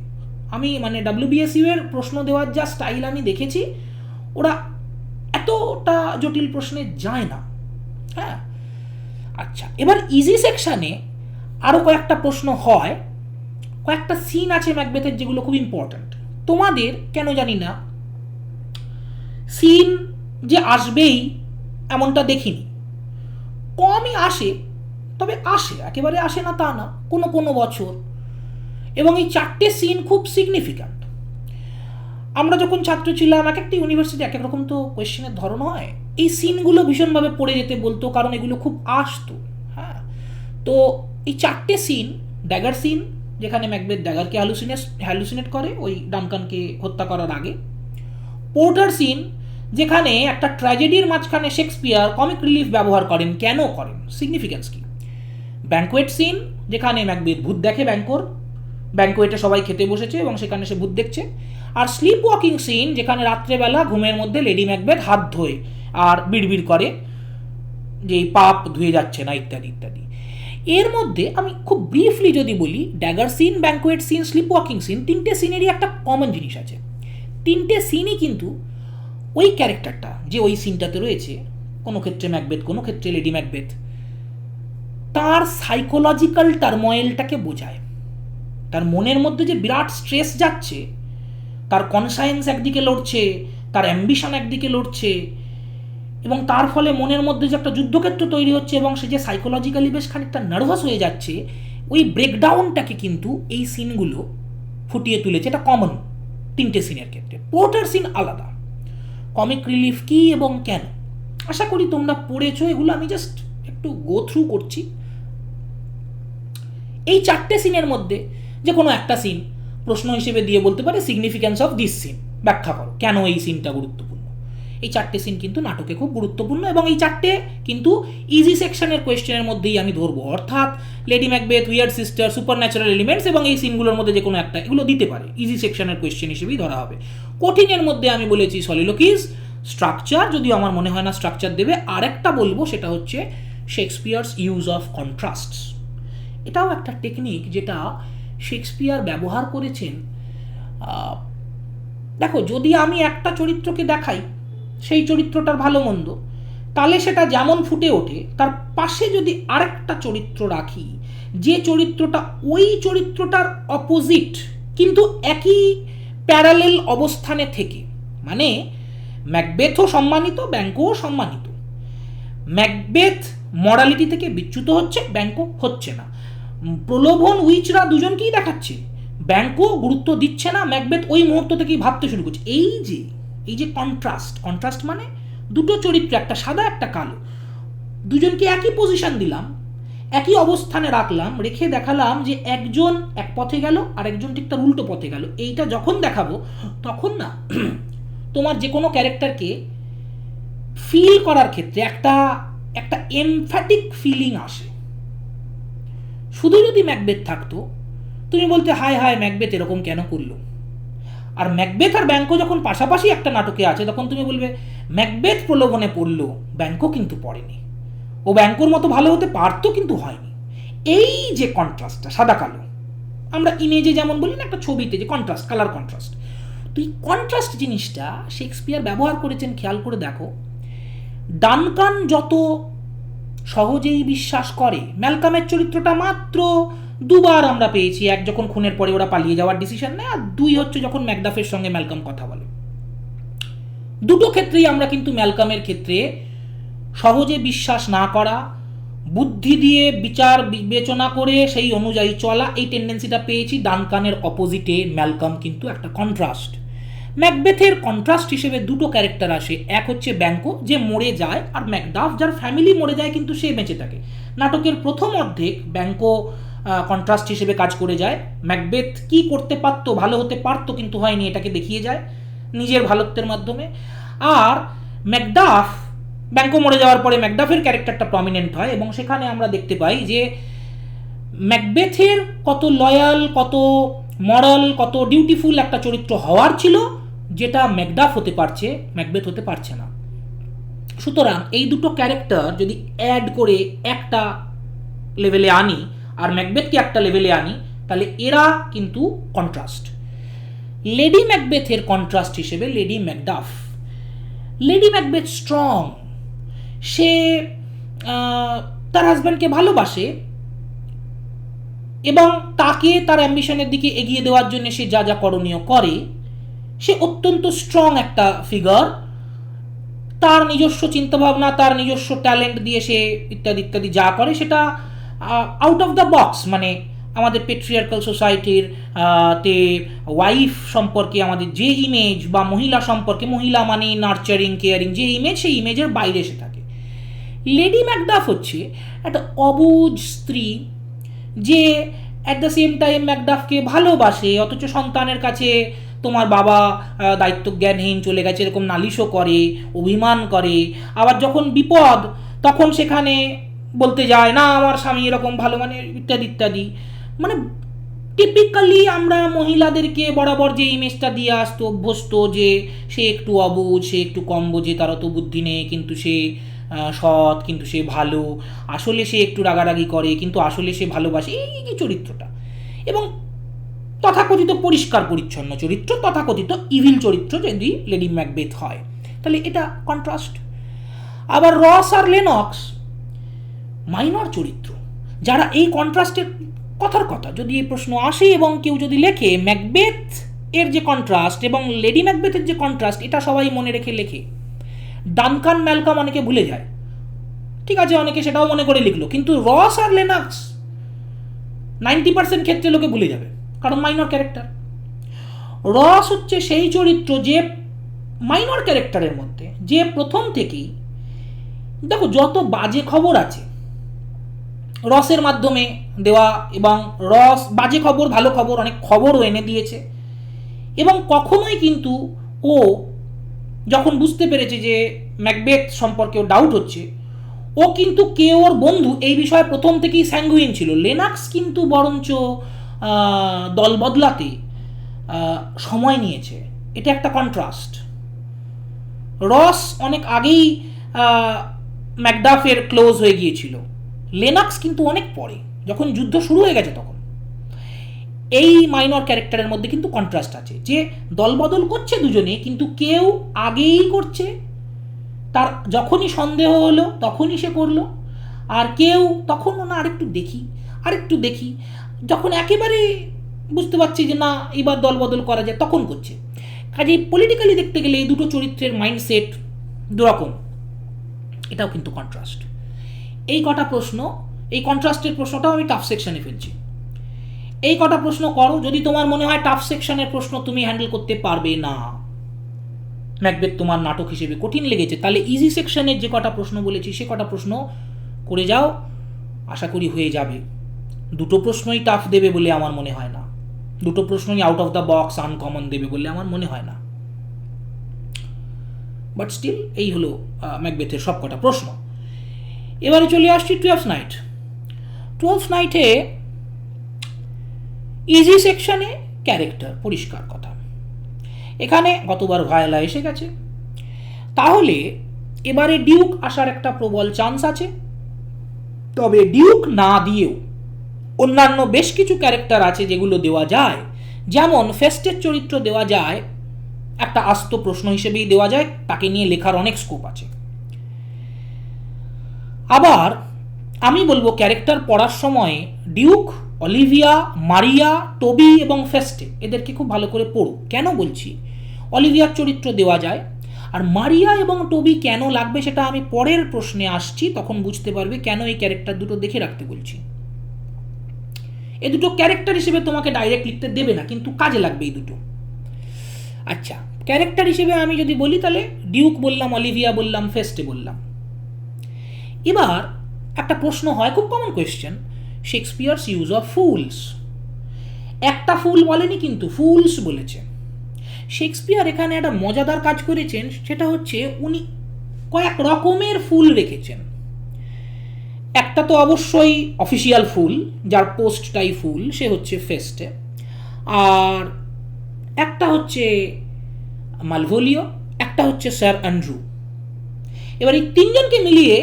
আমি মানে WBSU এর প্রশ্ন দেওয়ার যা স্টাইল আমি দেখেছি, ওরা এতটা জটিল প্রশ্নে যায় না। হ্যাঁ, আচ্ছা, এবার ইজি সেকশানে আরও কয়েকটা প্রশ্ন হয়, কয়েকটা সিন আছে ম্যাকবেথের যেগুলো খুব ইম্পর্ট্যান্ট। তোমাদের কেন জানি না সিন যে আসবেই এমনটা দেখিনি, কমই আসে, তবে আসে, একেবারে আসে না তা না, কোনো কোনো বছর। এবং এই 4টে সিন খুব সিগনিফিক্যান্ট। আমরা যখন ছাত্র ছিলাম, এক একটা ইউনিভার্সিটি এক এক রকম তো কোয়েশ্চেনের ধরন হয়, এই সিনগুলো ভীষণভাবে পড়ে যেতে বলতো, কারণ এগুলো খুব আসতো। হ্যাঁ, তো এই 4টে সিন, ড্যাগার সিন যেখানে ম্যাকবেথ ড্যাগারকে হ্যালুসিনেট করে ওই ডানকানকে হত্যা করার আগে, পোর্টার সিন যেখানে একটা ট্র্যাজেডির মাঝখানে শেক্সপিয়ার কমিক রিলিফ ব্যবহার করেন, কেন করেন, সিগনিফিক্যান্স কি, ব্যাঙ্কোয়েট সিন যেখানে ম্যাকবেথ ভূত দেখে, ব্যাঙ্কোয়েটে সবাই খেতে বসেছে এবং সেখানে সে ভূত দেখছে, আর স্লিপ ওয়াকিং সিন যেখানে রাত্রেবেলা ঘুমের মধ্যে লেডি ম্যাকবেথ হাত ধোয় আর বিড়বিড় করে যে পাপ ধুয়ে যাচ্ছে না, ইত্যাদি ইত্যাদি। এর মধ্যে আমি খুব ব্রিফলি যদি বলি, dagger scene, banquet scene, sleepwalking scene, 3টে সিনেরই একটা কমন জিনিস আছে। 3টে সিনই কিন্তু ওই ক্যারেক্টারটা যে ওই সিনটাতে রয়েছে, কোনো ক্ষেত্রে ম্যাকবেথ, কোনো ক্ষেত্রে লেডি ম্যাকবেথ, তার সাইকোলজিক্যাল টার্ময়েলটাকে বোঝায়। তার মনের মধ্যে যে বিরাট স্ট্রেস যাচ্ছে, তার কনসায়েন্স একদিকে লড়ছে, তার অ্যাম্বিশন একদিকে লড়ছে, এবং তার ফলে মনের মধ্যে যে একটা যুদ্ধক্ষেত্র তৈরি হচ্ছে এবং সে যে সাইকোলজিক্যালি বেশ খানিকটা নার্ভাস হয়ে যাচ্ছে, ওই ব্রেকডাউনটাকে কিন্তু এই সিনগুলো ফুটিয়ে তুলেছে। এটা কমন 3টে সিনের ক্ষেত্রে। পোর্টার সিন আলাদা, কমিক রিলিফ কী এবং কেন, আশা করি তোমরা পড়েছো, এগুলো আমি জাস্ট একটু গো থ্রু করছি। এই 4টে সিনের মধ্যে যে কোনো একটা সিন প্রশ্ন হিসেবে দিয়ে বলতে পারে সিগনিফিক্যান্স অফ দিস সিন, ব্যাখ্যা করো কেন এই সিনটা গুরুত্বপূর্ণ। এই 4টে সিন কিন্তু নাটকে খুব গুরুত্বপূর্ণ, এবং এই 4টে কিন্তু ইজি সেকশনের কোয়েশ্চেনের মধ্যেই আমি ধরবো, অর্থাৎ lady Macbeth, weird sister, super natural elements এবং এই সিনগুলোর মধ্যে যে কোনো একটা, এগুলো দিতে পারে, ইজি সেকশনের কোয়েশ্চেন হিসেবেই ধরা হবে। কঠিনের মধ্যে আমি বলেছি সলিলোকিজ, স্ট্রাকচার যদিও আমার মনে হয় না স্ট্রাকচার দেবে, আরেকটা বলবো সেটা হচ্ছে শেক্সপিয়ার্স ইউজ অফ কন্ট্রাস্টস। এটাও একটা টেকনিক যেটা শেক্সপিয়ার ব্যবহার করেছেন। দেখো, যদি আমি একটা চরিত্রকে দেখাই, সেই চরিত্রটার ভালো মন্দ, তাহলে সেটা যেমন ফুটে ওঠে, তার পাশে যদি আরেকটা চরিত্র রাখি, যে চরিত্রটা ওই চরিত্রটার অপোজিট, কিন্তু একই প্যারালেল অবস্থানে থেকে, মানে ম্যাকবেথও সম্মানিত, ব্যাংকও সম্মানিত। ম্যাকবেথ মরালিটি থেকে বিচ্যুত হচ্ছে, ব্যাংকও হচ্ছে না। প্রলোভন উইচরা দুজনকেই দেখাচ্ছে, ব্যাংকও গুরুত্ব দিচ্ছে না, ম্যাকবেথ ওই মুহূর্ত থেকেই ভাবতে শুরু করছে। এই যে কন্ট্রাস্ট মানে দুটো চরিত্র, একটা সাদা একটা কালো, দুজনকে একই পজিশন দিলাম, একই অবস্থানে রাখলাম, রেখে দেখালাম যে একজন এক পথে গেল আর একজন ঠিক তার উল্টো পথে গেল। এইটা যখন দেখাবো তখন না তোমার যে কোনো ক্যারেক্টারকে ফিল করার ক্ষেত্রে একটা এমফ্যাটিক ফিলিং আসে। শুধু যদি ম্যাকবেথ থাকতো, তুমি বলতে হায় হায় ম্যাকবেথ এরকম কেন করলো। আর ম্যাকবেথ আর ব্যাংকো যখন পাশাপাশি একটা নাটকে আছে, তখন তুমি বলবে ম্যাকবেথ প্রলোভনে পড়লো, ব্যাংকো কিন্তু পড়েনি, ও ব্যাংকোর মতো ভালো হতে পারতো কিন্তু হয়নি। এই যে কন্ট্রাস্টটা, সাদা কালো, আমরা ইমেজে যেমন বলি না, একটা ছবিতে যে কন্ট্রাস্ট, কালার কন্ট্রাস্ট, তো এই কন্ট্রাস্ট জিনিসটা শেক্সপিয়ার ব্যবহার করেছেন। খেয়াল করে দেখো, ডানকান যত সহজেই বিশ্বাস করে, ম্যালকামের চরিত্রটা মাত্র দুবার আমরা পেয়েছি, এক যখন খুনের পরে ওরা পালিয়ে যাওয়ার ডিসিশন নেয়, আর দুই হচ্ছে যখন ম্যাকডাফের সঙ্গে ম্যালকাম কথা বলে। দুটো ক্ষেত্রেই আমরা কিন্তু ম্যালকামের ক্ষেত্রে সহজে বিশ্বাস না করা, বুদ্ধি দিয়ে বিচার বিবেচনা করে সেই অনুযায়ী চলা, এই টেন্ডেন্সিটা পেয়েছি। ডানকানের অপোজিটে ম্যালকাম কিন্তু একটা কন্ট্রাস্ট। ম্যাকবেথের কন্ট্রাস্ট হিসেবে দুটো ক্যারেক্টার আসে, এক হচ্ছে ব্যাংকো যে মরে যায়, আর ম্যাকডাফ যার ফ্যামিলি মরে যায় কিন্তু সে বেঁচে থাকে। নাটকের প্রথম অর্ধেক ব্যাংকো কন্ট্রাস্ট হিসেবে কাজ করে যায়। ম্যাকবেথ কি করতে পারতো, ভালো হতে পারতো কিন্তু হয়নি, এটাকে দেখিয়ে যায় নিজের ভালোত্বের মাধ্যমে। আর ম্যাকডাফ, ব্যাংকো মরে যাওয়ার পরে ম্যাকডাফের ক্যারেক্টারটা প্রমিনেন্ট হয়, এবং সেখানে আমরা দেখতে পাই যে ম্যাকবেথের কত লয়াল, কত মরাল, কত ডিউটিফুল একটা চরিত্র হওয়ার ছিল, যেটা ম্যাকডাফ হতে পারছে, ম্যাকবেথ হতে পারছে না। সুতরাং এই দুটো ক্যারেক্টার যদি অ্যাড করে একটা লেভেলে আনি আর ম্যাকবেথকে একটা লেভেলে আনি, তাহলে এরা কিন্তু কন্ট্রাস্ট। লেডি ম্যাকবেথের কন্ট্রাস্ট হিসেবে lady Macduff. Lady Macbeth strong, সে তার হাজব্যান্ডকে ভালোবাসে এবং তাকে তার অ্যাম্বিশনের দিকে এগিয়ে দেওয়ার জন্য সে যা যা করণীয় করে। সে অত্যন্ত স্ট্রং একটা ফিগার, তার নিজস্ব চিন্তাভাবনা, তার নিজস্ব ট্যালেন্ট দিয়ে সে ইত্যাদি ইত্যাদি যা করে সেটা আউট অফ দ্য বক্স। মানে আমাদের পেট্রিয়ার্কাল সোসাইটির তে ওয়াইফ সম্পর্কে আমাদের যে ইমেজ, বা মহিলা সম্পর্কে, মহিলা মানে নার্চারিং, কেয়ারিং যে ইমেজ, সেই ইমেজের বাইরে এসে থাকে। লেডি ম্যাকডাফ হচ্ছে একটা অবুঝ স্ত্রী, যে অ্যাট দ্য সেম টাইম ম্যাকডাফকে ভালোবাসে, অথচ সন্তানের কাছে তোমার বাবা দায়িত্বজ্ঞানহীন চলে গেছে এরকম নালিশও করে, অভিমান করে। আবার যখন বিপদ তখন সেখানে বলতে যায় না আমার স্বামী এরকম ভালো, মানে ইত্যাদি ইত্যাদি। মানে টিপিক্যালি আমরা মহিলাদেরকে বরাবর যে ইমেজটা দিয়ে আসতো অভ্যস্ত, যে সে একটু অবুঝ, সে একটু কম বোঝে, তার অত বুদ্ধি নেই, কিন্তু সে সৎ, কিন্তু সে ভালো, আসলে সে একটু রাগারাগি করে কিন্তু আসলে সে ভালোবাসে, এই যে চরিত্রটা। এবং তথাকথিত পরিষ্কার পরিচ্ছন্ন চরিত্র, তথাকথিত ইভিল চরিত্র যদি লেডি ম্যাকবেথ হয়, তাহলে এটা কন্ট্রাস্ট। আবার রস আর লেনক্স মাইনর চরিত্র, যারা এই কন্ট্রাস্টের কথার কথা যদি এই প্রশ্ন আসে এবং কেউ যদি লেখে ম্যাকবেথ এর যে কন্ট্রাস্ট এবং লেডি ম্যাকবেথের যে কন্ট্রাস্ট, এটা সবাই মনে রেখে লেখে। ডানকান ম্যালকাম অনেকে ভুলে যায়, ঠিক আছে, অনেকে সেটাও মনে করে লিখলো, কিন্তু রস আর লেনক্স 90% ক্ষেত্রে লোকে ভুলে যাবে, কারণ মাইনর ক্যারেক্টার। রস হচ্ছে সেই চরিত্র যে মাইনর ক্যারেক্টারের মধ্যে, যে প্রথম থেকেই, দেখো যত বাজে খবর আছে রসের মাধ্যমে দেওয়া, এবং রস বাজে খবর, ভালো খবর, অনেক খবরও এনে দিয়েছে। এবং কখনোই কিন্তু ও যখন বুঝতে পেরেছে যে ম্যাকবেথ সম্পর্কে ওর ডাউট হচ্ছে, ও কিন্তু কে ওর বন্ধু এই বিষয়ে প্রথম থেকেই স্যাঙ্গুইন ছিল। লেনাক্স কিন্তু বরঞ্চ দল বদলাতে সময় নিয়েছে, এটা একটা কন্ট্রাস্ট। রস অনেক আগেই ম্যাকডাফের ক্লোজ হয়ে গিয়েছিল, লেনাক্স কিন্তু অনেক পরে, যখন যুদ্ধ শুরু হয়ে গেছে তখন। এই মাইনর ক্যারেক্টারের মধ্যে কিন্তু কন্ট্রাস্ট আছে, যে দলবদল করছে দুজনে, কিন্তু কেউ আগেই করছে, তার যখনই সন্দেহ হলো তখনই সে করলো, আর কেউ তখনও না আরেকটু দেখি, যখন একেবারে বুঝতে পারছি যে না এবার দলবদল করা যায়, তখন করছে। কাজেই পলিটিক্যালি দেখতে গেলে এই দুটো চরিত্রের মাইন্ডসেট দুরকম, এটাও কিন্তু কন্ট্রাস্ট। এই কটা প্রশ্ন, এই কন্ট্রাস্টের প্রশ্নটাও আমি টাফ সেকশনে ফেলছি। এই কটা প্রশ্ন করো, যদি তোমার মনে হয় টাফ সেকশনের প্রশ্ন তুমি হ্যান্ডেল করতে পারবে না, ম্যাকবেথ তোমার নাটক হিসেবে কঠিন লেগেছে, তাহলে ইজি সেকশনের যে কটা প্রশ্ন বলেছি সে কটা প্রশ্ন করে যাও, আশা করি হয়ে যাবে। দুটো প্রশ্নই টাফ দেবে বলে আমার মনে হয় না, দুটো প্রশ্নই out of the box uncommon দেবে বলে আমার মনে হয় না। বাট স্টিল এই হলো ম্যাকবেথের সব কটা প্রশ্ন। এবারে চলে আসছি টুয়েলথ নাইট। টুয়েলথ নাইটে ইজি সেকশনে ক্যারেক্টার, পরিষ্কার কথা। এখানে গতবার ভায়োলা এসে গেছে, তাহলে এবারে ডিউক আসার একটা প্রবল চান্স আছে। তবে ডিউক না দিয়েও অন্যান্য বেশ কিছু ক্যারেক্টার আছে যেগুলো দেওয়া যায়, যেমন ফেস্টের চরিত্র দেওয়া যায়, একটা আস্ত প্রশ্ন হিসেবেই দেওয়া যায়, তাকে নিয়ে লেখার অনেক স্কোপ আছে। আবার আমি বলবো ক্যারেক্টার পড়ার সময় ডিউক, অলিভিয়া, মারিয়া, টোবি এবং ফেস্টে এদেরকে খুব ভালো করে পড়ো। কেন বলছি? অলিভিয়ার চরিত্র দেওয়া যায়, আর মারিয়া এবং টোবি কেন লাগবে সেটা আমি পরের প্রশ্নে আসছি, তখন বুঝতে পারবে কেন এই ক্যারেক্টার দুটো দেখে রাখতে বলছি। এই দুটো ক্যারেক্টার হিসেবে তোমাকে ডাইরেক্ট লিখতে দেবে না, কিন্তু কাজে লাগবে এই দুটো। আচ্ছা, ক্যারেক্টার হিসেবে আমি যদি বলি তাহলে ডিউক বললাম, অলিভিয়া বললাম, ফেস্টে বললাম। এবার একটা প্রশ্ন হয়, খুব common question, Shakespeare's use of fools. একটা ফুল বলেনি কিন্তু ফুলস বলেছে। শেক্সপিয়ার এখানে একটা মজাদার কাজ করেছেন, সেটা হচ্ছে উনি কয়েক রকমের ফুল রেখেছেন। একটা তো অবশ্যই অফিসিয়াল ফুল, যার পোস্টটাই ফুল, সে হচ্ছে ফেস্টে। আর একটা হচ্ছে মালভোলিও, একটা হচ্ছে স্যার অ্যান্ড্রু। এবার এই তিনজনকে মিলিয়ে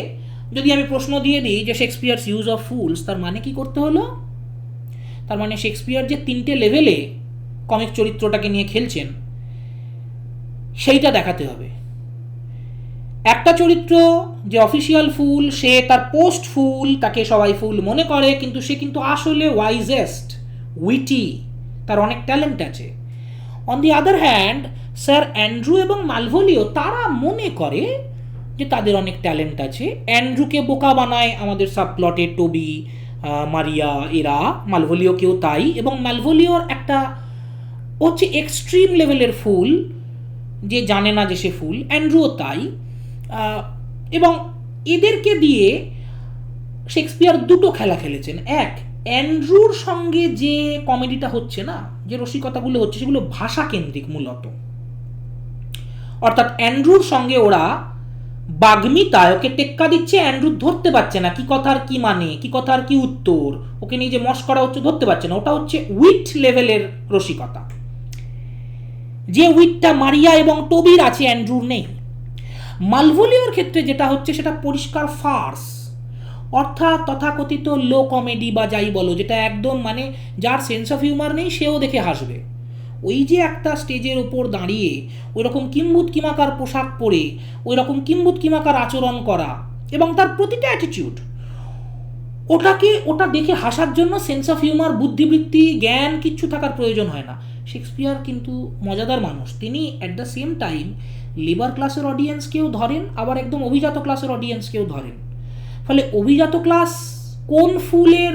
যদি আমি প্রশ্ন দিয়ে দিই যে শেক্সপিয়ার্স ইউজ অফ ফুলস, তার মানে কি করতে হলো? তার মানে শেক্সপিয়ার যে তিনটে লেভেলে কমিক চরিত্রটাকে নিয়ে খেলছেন সেইটা দেখাতে হবে। একটা চরিত্র যে অফিসিয়াল ফুল, সে তার পোস্ট ফুল, তাকে সবাই ফুল মনে করে, কিন্তু সে কিন্তু আসলে ওয়াইজেস্ট, উইটি, তার অনেক ট্যালেন্ট আছে। On the other hand sir Andrew এবং মালভোলিও তারা মনে করে যে তাদের অনেক ট্যালেন্ট আছে। অ্যান্ড্রুকে বোকা বানায় আমাদের সাবপ্লটে টোবি, মারিয়া, এরা, মালভোলিওকেও তাই। এবং মালভোলিওর একটা হচ্ছে এক্সট্রিম লেভেলের ফুল, যে জানে না যে সে ফুল, অ্যান্ড্রুও তাই। এবং এদেরকে দিয়ে শেক্সপিয়ার দুটো খেলা খেলেছেন। এক, অ্যান্ড্রুর সঙ্গে যে কমেডিটা হচ্ছে না, যে রসিকতাগুলো হচ্ছে, সেগুলো ভাষা কেন্দ্রিক মূলত। অর্থাৎ অ্যান্ড্রুর সঙ্গে ওরা বাগ্মিতায় ওকে টেক্কা দিচ্ছে, অ্যান্ড্রু ধরতে পারছে না কি কথার কি মানে, কি কথার কি উত্তর, ওকে নিয়ে যে মস্করা হচ্ছে ধরতে পারছে না। ওটা হচ্ছে উইট লেভেলের রসিকতা, যে উইটটা মারিয়া এবং টোবির আছে, অ্যান্ড্রুর নেই। মালভোলিওর ক্ষেত্রে যেটা হচ্ছে সেটা পরিষ্কার ফার্স, অর্থাৎ তথাকথিত লো কমেডি বা যাই বলো, যেটা একদম মানে যার সেন্স অফ হিউমার নেই সেও দেখে হাসবে। ওই যে একটা স্টেজের ওপর দাঁড়িয়ে ওই রকম কিম্বুত কিমাকার পোশাক পরে ওই রকম কিম্বুত কিমাকার আচরণ করা, এবং তার প্রতিটা অ্যাটিটিউড, ওটা দেখে হাসার জন্য সেন্স অফ হিউমার, বুদ্ধিবৃত্তি, জ্ঞান কিচ্ছু থাকার প্রয়োজন হয় না। শেক্সপিয়ার কিন্তু মজাদার মানুষ, তিনি at the same time labour ক্লাসের অডিয়েন্সকেও ধরেন, আবার একদম অভিজাত ক্লাসের অডিয়েন্সকেও ধরেন। ফলে অভিজাত ক্লাস কোন ফুলের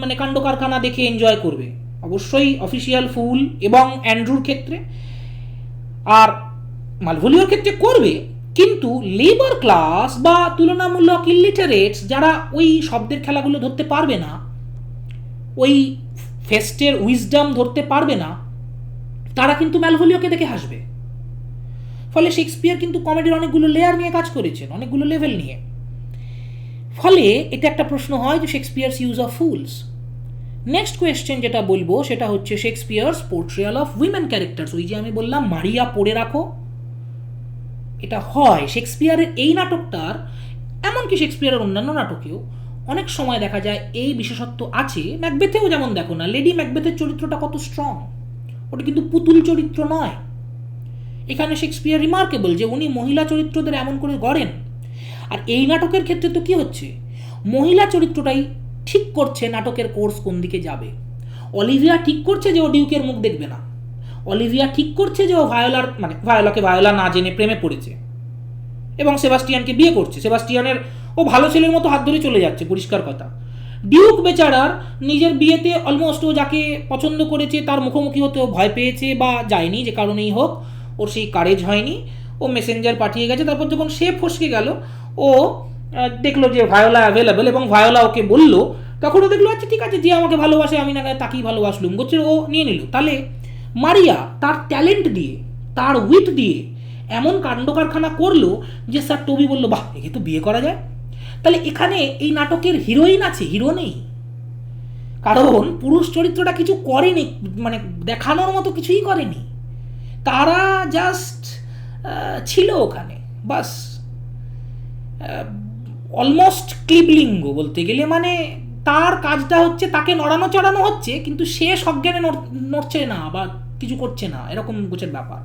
মানে কাণ্ড কারখানা দেখে এনজয় করবে? অবশ্যই অফিসিয়াল ফুল এবং অ্যান্ড্রুর ক্ষেত্রে, আর মালভোলিওর ক্ষেত্রে করবে। কিন্তু লেবার ক্লাস বা তুলনামূলক ইলিটারেটস, যারা ওই শব্দের খেলাগুলো ধরতে পারবে না, ওই ফেস্টের উইজডম ধরতে পারবে না, তারা কিন্তু মালভোলিওকে দেখে হাসবে। ফলে শেক্সপিয়ার কিন্তু কমেডির অনেকগুলো লেয়ার নিয়ে কাজ করেছেন, অনেকগুলো লেভেল নিয়ে। ফলে এটা একটা প্রশ্ন হয় যে Shakespeare's use of fools. Next question যেটা বলবো সেটা হচ্ছে Shakespeare's portrayal of women characters. ওই যে আমি বললাম মারিয়া পড়ে রাখো, এটা হয় শেক্সপিয়ারের এই নাটকটার, এমনকি শেক্সপিয়ারের অন্যান্য নাটকেও অনেক সময় দেখা যায় এই বিশেষত্ব আছে। ম্যাকবেথেও যেমন দেখো না, লেডি ম্যাকবেথের চরিত্রটা কত স্ট্রং, ওটা কিন্তু পুতুল চরিত্র নয়। এখানে শেক্সপিয়ার রিমার্কেবল যে উনি মহিলা চরিত্রদের এমন করে গড়েন। আর এই নাটকের ক্ষেত্রে তো কি হচ্ছে, মহিলা চরিত্রটাই ঠিক করছে নাটকের কোর্স কোন দিকে যাবে। অলিভিয়া ঠিক করছে যে ও ডিউকের মুখ দেখবে না, অলিভিয়া ঠিক করছে যে ও ভায়োলা না জেনে প্রেমে পড়েছে এবং সেবাস্টিয়ানকে বিয়ে করছে, সেবাস্টিয়ানের ও ভালো ছেলের মতো হাত ধরে চলে যাচ্ছে, পরিষ্কার কথা। ডিউক বেচারার নিজের বিয়েতে অলমোস্ট ও যাকে পছন্দ করেছে তার মুখোমুখি হতে ও ভয় পেয়েছে বা যায়নি, যে কারণেই হোক ওর সেই কারেজ হয়নি, ও মেসেঞ্জার পাঠিয়ে গেছে। তারপর যখন সে ফসকে গেল, ও দেখলো যে ভায়োলা অ্যাভেলেবেল এবং ভায়োলা ওকে বলল, তখন ও দেখলো আচ্ছা ঠিক আছে, যে আমাকে ভালোবাসে আমি না তাকেই ভালোবাসলুম গোচ্ছে, ও নিয়ে নিল। তাহলে মারিয়া তার ট্যালেন্ট দিয়ে, তার উইট দিয়ে এমন কাণ্ড কারখানা করলো যে স্যার টবি বলল বাহ একে তো বিয়ে করা যায়। তাহলে এখানে এই নাটকের হিরোইন আছে, হিরো নেই, কারণ পুরুষ চরিত্রটা কিছু করেনি, মানে দেখানোর মতো কিছুই করেনি, তারা জাস্ট ছিল ওখানে বাস। অলমোস্ট ক্লিবলিঙ্গ বলতে গেলে, মানে তার কাজটা হচ্ছে তাকে নড়ানো চড়ানো হচ্ছে, কিন্তু সে সজ্ঞানে নড়ছে না বা কিছু করছে না, এরকম গোছের ব্যাপার।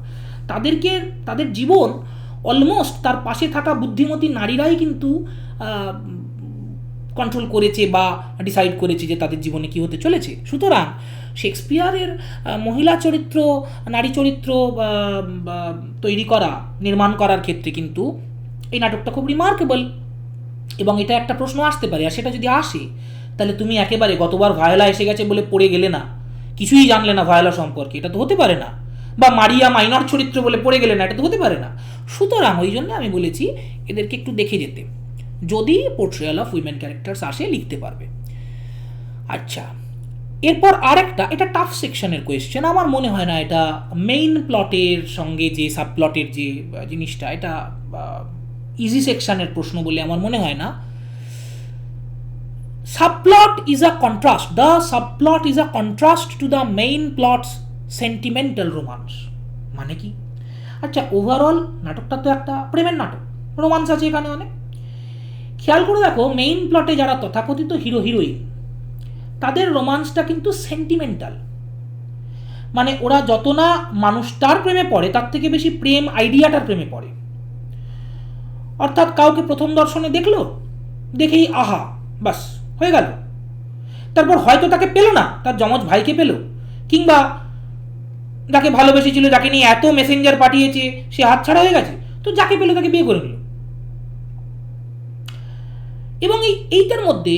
তাদের জীবন অলমোস্ট তার পাশে থাকা বুদ্ধিমতী নারীরাই কিন্তু কন্ট্রোল করেছে বা ডিসাইড করেছে যে তাদের জীবনে কী হতে চলেছে। সুতরাং শেক্সপিয়ারের মহিলা চরিত্র, নারী চরিত্র তৈরি করা, নির্মাণ করার ক্ষেত্রে কিন্তু এই নাটকটা খুব রিমার্কেবল। এবং এটা একটা প্রশ্ন আসতে পারে, আর সেটা যদি আসে তাহলে তুমি একেবারে গতবার ভায়োলা এসে গেছে বলে পড়ে গেলে না, কিছুই জানলে না ভায়োলা সম্পর্কে, এটা তো হতে পারে না। বা মারিয়া মাইনর চরিত্র বলে পড়ে গেলে না, এটা তো হতে পারে না। সুতরাং ওই জন্য আমি বলেছি এদেরকে একটু দেখে যেতে, যদি পোর্ট্রেয়াল অফ উইমেন ক্যারেক্টার্স আসে লিখতে পারবে। আচ্ছা, এরপর আরেকটা, এটা টাফ সেকশনের কোয়েশ্চেন, আমার মনে হয় না এটা মেইন প্লটের সঙ্গে যে সাব প্লটের যে জিনিসটা, এটা ইজি সেকশনের প্রশ্ন বলে আমার মনে হয় না। Subplot is a contrast, the subplot is a contrast to the main plots sentimental romance. মানে কি? আচ্ছা, ওভারঅল নাটকটা তো একটা প্রেমের নাটক, রোমান্স আছে এখানে অনেক। খেয়াল করে দেখো, মেইন প্লটে যারা তথাকথিত হিরো হিরোইন, তাদের রোমান্সটা কিন্তু সেন্টিমেন্টাল, মানে ওরা যত না মানুষটার প্রেমে পড়ে তার থেকে বেশি প্রেম আইডিয়াটার প্রেমে পড়ে। অর্থাৎ কাউকে প্রথম দর্শনে দেখলো, দেখেই আহা বাস হয়ে গেল, তারপর হয়তো তাকে পেল না, তার যমজ ভাইকে পেল, কিংবা যাকে ভালোবেসেছিল, যাকে নিয়ে এত মেসেঞ্জার পাঠিয়েছে, সে হাতছাড়া হয়ে গেছে, তো যাকে পেল তাকে বিয়ে করে নিল। এবং এইটার মধ্যে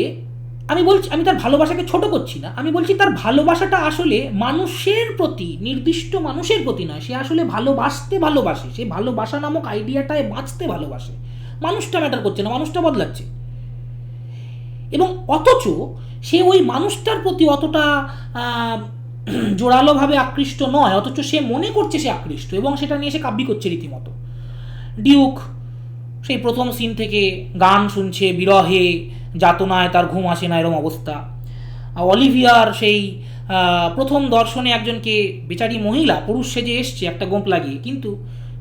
আমি তার ভালোবাসাকে ছোট করছি না, আমি বলছি তার ভালোবাসাটা আসলে মানুষের প্রতি, নির্দিষ্ট মানুষের প্রতি নয়, সে আসলে ভালোবাসে, সে ভালোবাসা নামক আইডিয়াটায় বাঁচতে ভালোবাসে, মানুষটা ম্যাটার করছে না, মানুষটা বদলাচ্ছে। এবং অথচ সে ওই মানুষটার প্রতি অতটা জোরালোভাবে আকৃষ্ট নয়, অথচ সে মনে করছে সে আকৃষ্ট, এবং সেটা নিয়ে সে কাব্যি করছে রীতিমতো। ডিউক সেই প্রথম সিন থেকে গান শুনছে, বিরহে যাতনায় তার ঘুম আসে না এরম অবস্থা। অলিভিয়ার সেই প্রথম দর্শনে একজনকে, বেচারি মহিলা, পুরুষ সেজে এসছে একটা গোঁপ লাগিয়ে, কিন্তু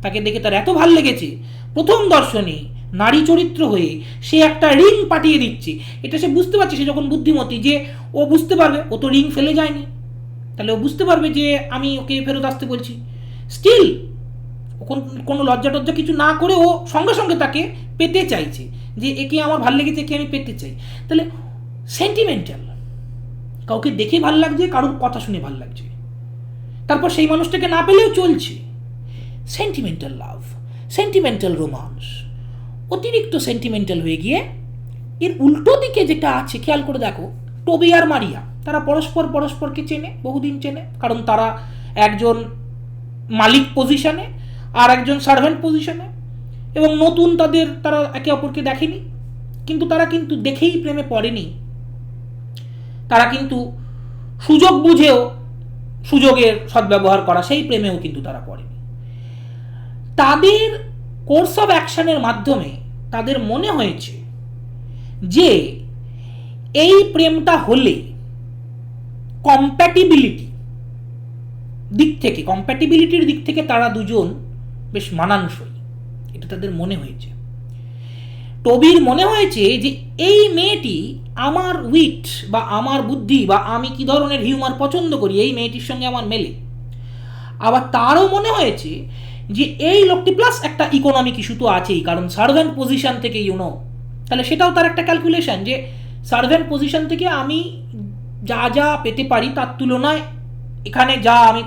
তাকে দেখে তার এত ভাল লেগেছে, প্রথম দর্শনে নারী চরিত্র হয়ে সে একটা রিং পাঠিয়ে দিচ্ছে। এটা সে বুঝতে পারছে, সে যখন বুদ্ধিমতী, যে ও বুঝতে পারবে ও তো রিং ফেলে যায়নি, তাহলে ও বুঝতে পারবে যে আমি ওকে ফেরত আসতে বলছি। স্টিল কোনো লজ্জা টজ্জা কিছু না করে ও সঙ্গে সঙ্গে তাকে পেতে চাইছে, যে একে আমার ভাল লেগেছে, একে আমি পেতে চাই। তাহলে সেন্টিমেন্টাল, কাউকে দেখে ভাল লাগছে, কারোর কথা শুনে ভাল লাগছে, তারপর সেই মানুষটাকে না পেলেও চলছে। সেন্টিমেন্টাল লাভ, সেন্টিমেন্টাল রোমান্স, অতিরিক্ত সেন্টিমেন্টাল হয়ে গিয়ে এর উল্টো দিকে যেটা আছে, খেয়াল করে দেখো, টবি আর মারিয়া তারা পরস্পরকে চেনে, বহুদিন চেনে, কারণ তারা একজন মালিক পজিশনে আর একজন সার্ভেন্ট পজিশনে, এবং নতুন তারা একে অপরকে দেখেনি, কিন্তু তারা কিন্তু দেখেই প্রেমে পড়েনি, তারা কিন্তু সুযোগ বুঝেও, সুযোগের সদ্ব্যবহার করা সেই প্রেমেও কিন্তু তারা পড়েনি। তাদের কোর্স অফ অ্যাকশনের মাধ্যমে তাদের মনে হয়েছে যে এই প্রেমটা হলে কম্প্যাটিবিলিটির দিক থেকে তারা দুজন বেশ মানানসই, এটা তাদের মনে হয়েছে। টবির মনে হয়েছে যে এই মেয়েটি আমার উইট বা আমার বুদ্ধি বা আমি কি ধরনের হিউমার পছন্দ করি, এই মেয়েটির সঙ্গে আমার মেলে। আবার তারও মনে হয়েছে যে এই লোকটি, প্লাস একটা ইকোনমিক ইস্যু তো আছেই, কারণ সার্ভেন্ট পজিশন থেকে তাহলে সেটাও তার একটা ক্যালকুলেশন, যে সার্ভেন্ট পজিশন থেকে আমি যা যা পেতে পারি তার তুলনায় এখানে যা আমি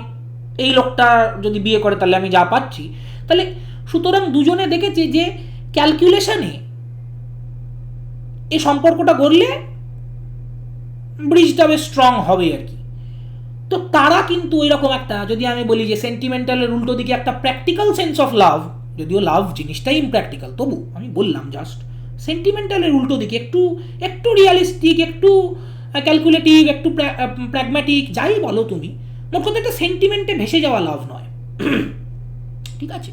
এই লোকটা যদি বিয়ে করে তাহলে আমি যা পাচ্ছি, তাহলে সুতরাং দুজনে দেখেছে যে ক্যালকুলেশনে এই সম্পর্কটা গড়লে ব্রিজটা বেশ স্ট্রং হবে আর কি। তো তারা কিন্তু ওইরকম একটা, যদি আমি বলি যে সেন্টিমেন্টালের উল্টো দিকে একটা প্র্যাকটিক্যাল সেন্স অফ লাভ, যদিও লাভ জিনিসটাই ইমপ্র্যাকটিক্যাল, তবু আমি বললাম জাস্ট সেন্টিমেন্টালের উল্টো দিকে একটু রিয়ালিস্টিক, একটু ক্যালকুলেটিভ, একটু প্র্যাগম্যাটিক, যাই বলো তুমি, মোট কথা একটা সেন্টিমেন্টে ভেসে যাওয়া লাভ নয়। ঠিক আছে,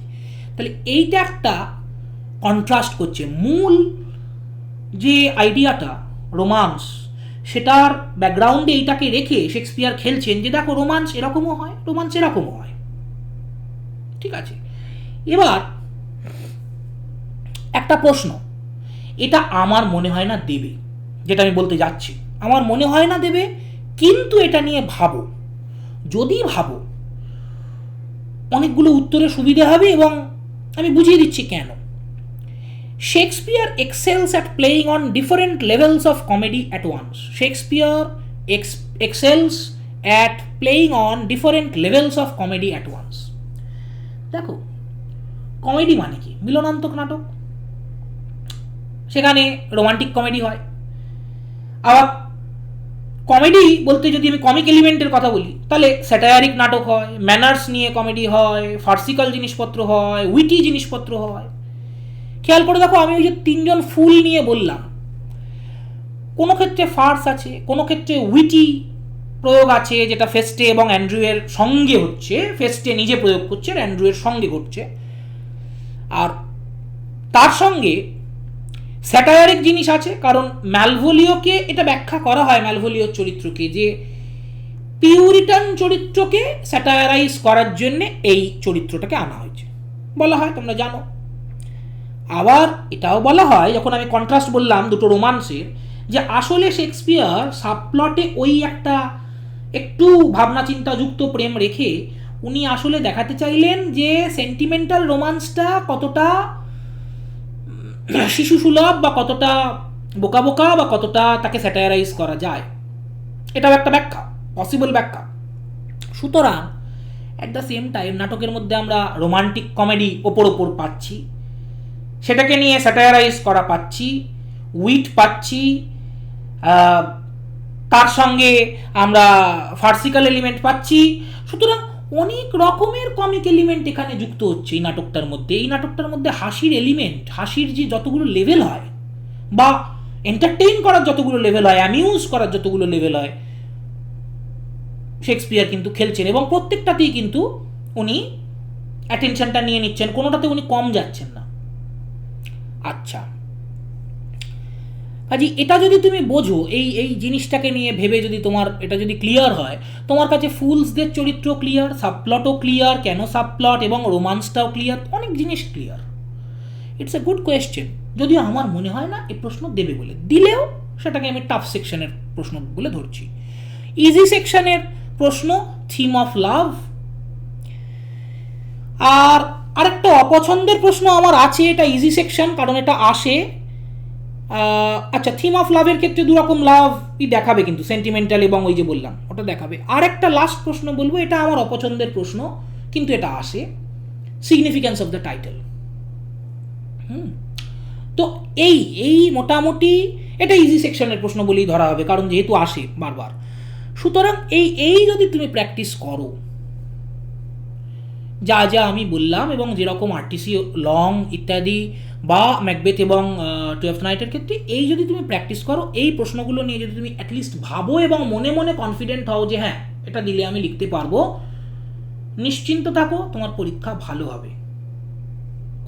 তাহলে এইটা একটা কন্ট্রাস্ট করছে। মূল যে আইডিয়াটা রোমান্স, সেটার ব্যাকগ্রাউন্ডে এইটাকে রেখে শেক্সপিয়ার খেলছেন যে দেখো রোমান্স এরকমও হয়, রোমান্স এরকমও হয়। ঠিক আছে, এবার একটা প্রশ্ন, এটা আমার মনে হয় না দেবে, যেটা আমি বলতে যাচ্ছি আমার মনে হয় না দেবে, কিন্তু এটা নিয়ে ভাবো, যদি ভাবো অনেকগুলো উত্তরে সুবিধা হবে, এবং আমি বুঝিয়ে দিচ্ছি কেন। Shakespeare excels at playing on different levels of comedy at once. Shakespeare excels at playing on different levels of comedy at once. দেখো, কমেডি মানে কি? মিলনান্তক নাটক, সেখানে রোমান্টিক কমেডি হয়। আবার কমেডি বলতে যদি আমি কমিক এলিমেন্টের কথা বলি, তাহলে স্যাটায়ারিক নাটক হয়, ম্যানার্স নিয়ে কমেডি হয়, ফার্সিক্যাল জিনিসপত্র হয়, উইটি জিনিসপত্র হয়। খেয়াল করে দেখো, আমি ওই যে তিনজন ফুল নিয়ে বললাম, কোনো ক্ষেত্রে ফার্স আছে, কোনো ক্ষেত্রে উইটি প্রয়োগ আছে, যেটা ফেস্টে এবং অ্যান্ড্রুয়ের সঙ্গে হচ্ছে, ফেস্টে নিজে প্রয়োগ করছে আর অ্যান্ড্রুয়ের সঙ্গে ঘটছে। আর তার সঙ্গে স্যাটায়ারিক জিনিস আছে, কারণ ম্যালভোলিওকে এটা ব্যাখ্যা করা হয়, ম্যালভোলিওর চরিত্রকে, যে পিউরিটান চরিত্রকে স্যাটায়ারাইজ করার জন্য এই চরিত্রটাকে আনা হয়েছে বলা হয়, তোমরা জানো। আবার এটাও বলা হয়, যখন আমি কন্ট্রাস্ট বললাম দুটো রোমান্সের, যে আসলে শেক্সপিয়ার সাবপ্লটে ওই একটা একটু ভাবনা চিন্তাযুক্ত প্রেম রেখে উনি আসলে দেখাতে চাইলেন যে সেন্টিমেন্টাল রোমান্সটা কতটা শিশু সুলভ, বা কতটা বোকা বোকা, বা কতটা তাকে স্যাটায়ারাইজ করা যায়। এটাও একটা ব্যাখ্যা, পসিবল ব্যাখ্যা। সুতরাং অ্যাট দ্য সেম টাইম নাটকের মধ্যে আমরা রোমান্টিক কমেডি ওপর পাচ্ছি, সেটাকে নিয়ে স্যাটায়ারাইজ করা পাচ্ছি, উইট পাচ্ছি, তার সঙ্গে আমরা ফার্সিক্যাল এলিমেন্ট পাচ্ছি। সুতরাং অনেক রকমের কমিক এলিমেন্ট এখানে যুক্ত হচ্ছে এই নাটকটার মধ্যে। এই নাটকটার মধ্যে হাসির এলিমেন্ট, হাসির যে যতগুলো লেভেল হয়, বা এন্টারটেইন করার যতগুলো লেভেল হয়, অ্যামিউজ করার যতগুলো লেভেল হয়, শেক্সপিয়ার কিন্তু খেলছেন, এবং প্রত্যেকটাতেই কিন্তু উনি অ্যাটেনশনটা নিয়ে নিচ্ছেন, কোনোটাতে উনি কম যাচ্ছেন না। আচ্ছা, কাজে এটা যদি তুমি বোঝো, এই জিনিসটাকে নিয়ে ভেবে যদি তোমার এটা যদি ক্লিয়ার হয়, তোমার কাছে ফুলসদের চরিত্র ক্লিয়ার, সাবপ্লটও ক্লিয়ার, কেন সাবপ্লট, এবং রোমান্সটাও ক্লিয়ার, অনেক জিনিস clear. It's a good question, যদিও আমার মনে হয় না এই প্রশ্ন দেবে বলে, দিলেও সেটাকে আমি টাফ সেকশনের প্রশ্ন বলে ধরছি। ইজি সেকশনের প্রশ্ন থিম অফ লাভ। আর আরেকটা অপছন্দের প্রশ্ন আমার আছে, এটা ইজি সেকশন কারণ এটা আসে। আচ্ছা, থিম অফ লাভের ক্ষেত্রে দুরকম লাভই দেখাবে, কিন্তু সেন্টিমেন্টাল এবং ওই যে বললাম ওটা দেখাবে। আর একটা লাস্ট প্রশ্ন বলবো, এটা আমার অপছন্দের প্রশ্ন, কিন্তু এটা আসে, সিগনিফিক্যান্স অফ দ্য টাইটেল। তো এই মোটামুটি এটা ইজি সেকশনের প্রশ্ন বলেই ধরা হবে, কারণ যেহেতু আসে বারবার। সুতরাং এই যদি তুমি প্র্যাকটিস করো, যা যা আমি বললাম, এবং যেরকম আরটিসি লং ইত্যাদি, বা ম্যাকবেথ এবং 12th নাইটের ক্ষেত্রে, এই যদি তুমি প্র্যাকটিস করো, এই প্রশ্নগুলো নিয়ে যদি তুমি অ্যাটলিস্ট ভাবো এবং মনে মনে কনফিডেন্ট হও যে হ্যাঁ এটা দিলে আমি লিখতে পারবো, নিশ্চিন্ত থাকো, তোমার পরীক্ষা ভালো হবে,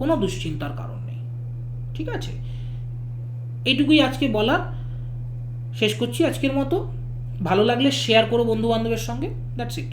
কোনো দুশ্চিন্তার কারণ নেই। ঠিক আছে, এইটুকুই আজকে বলার, শেষ করছি আজকের মতো। ভালো লাগলে শেয়ার করো বন্ধু বান্ধবের সঙ্গে, দ্যাটস ইট।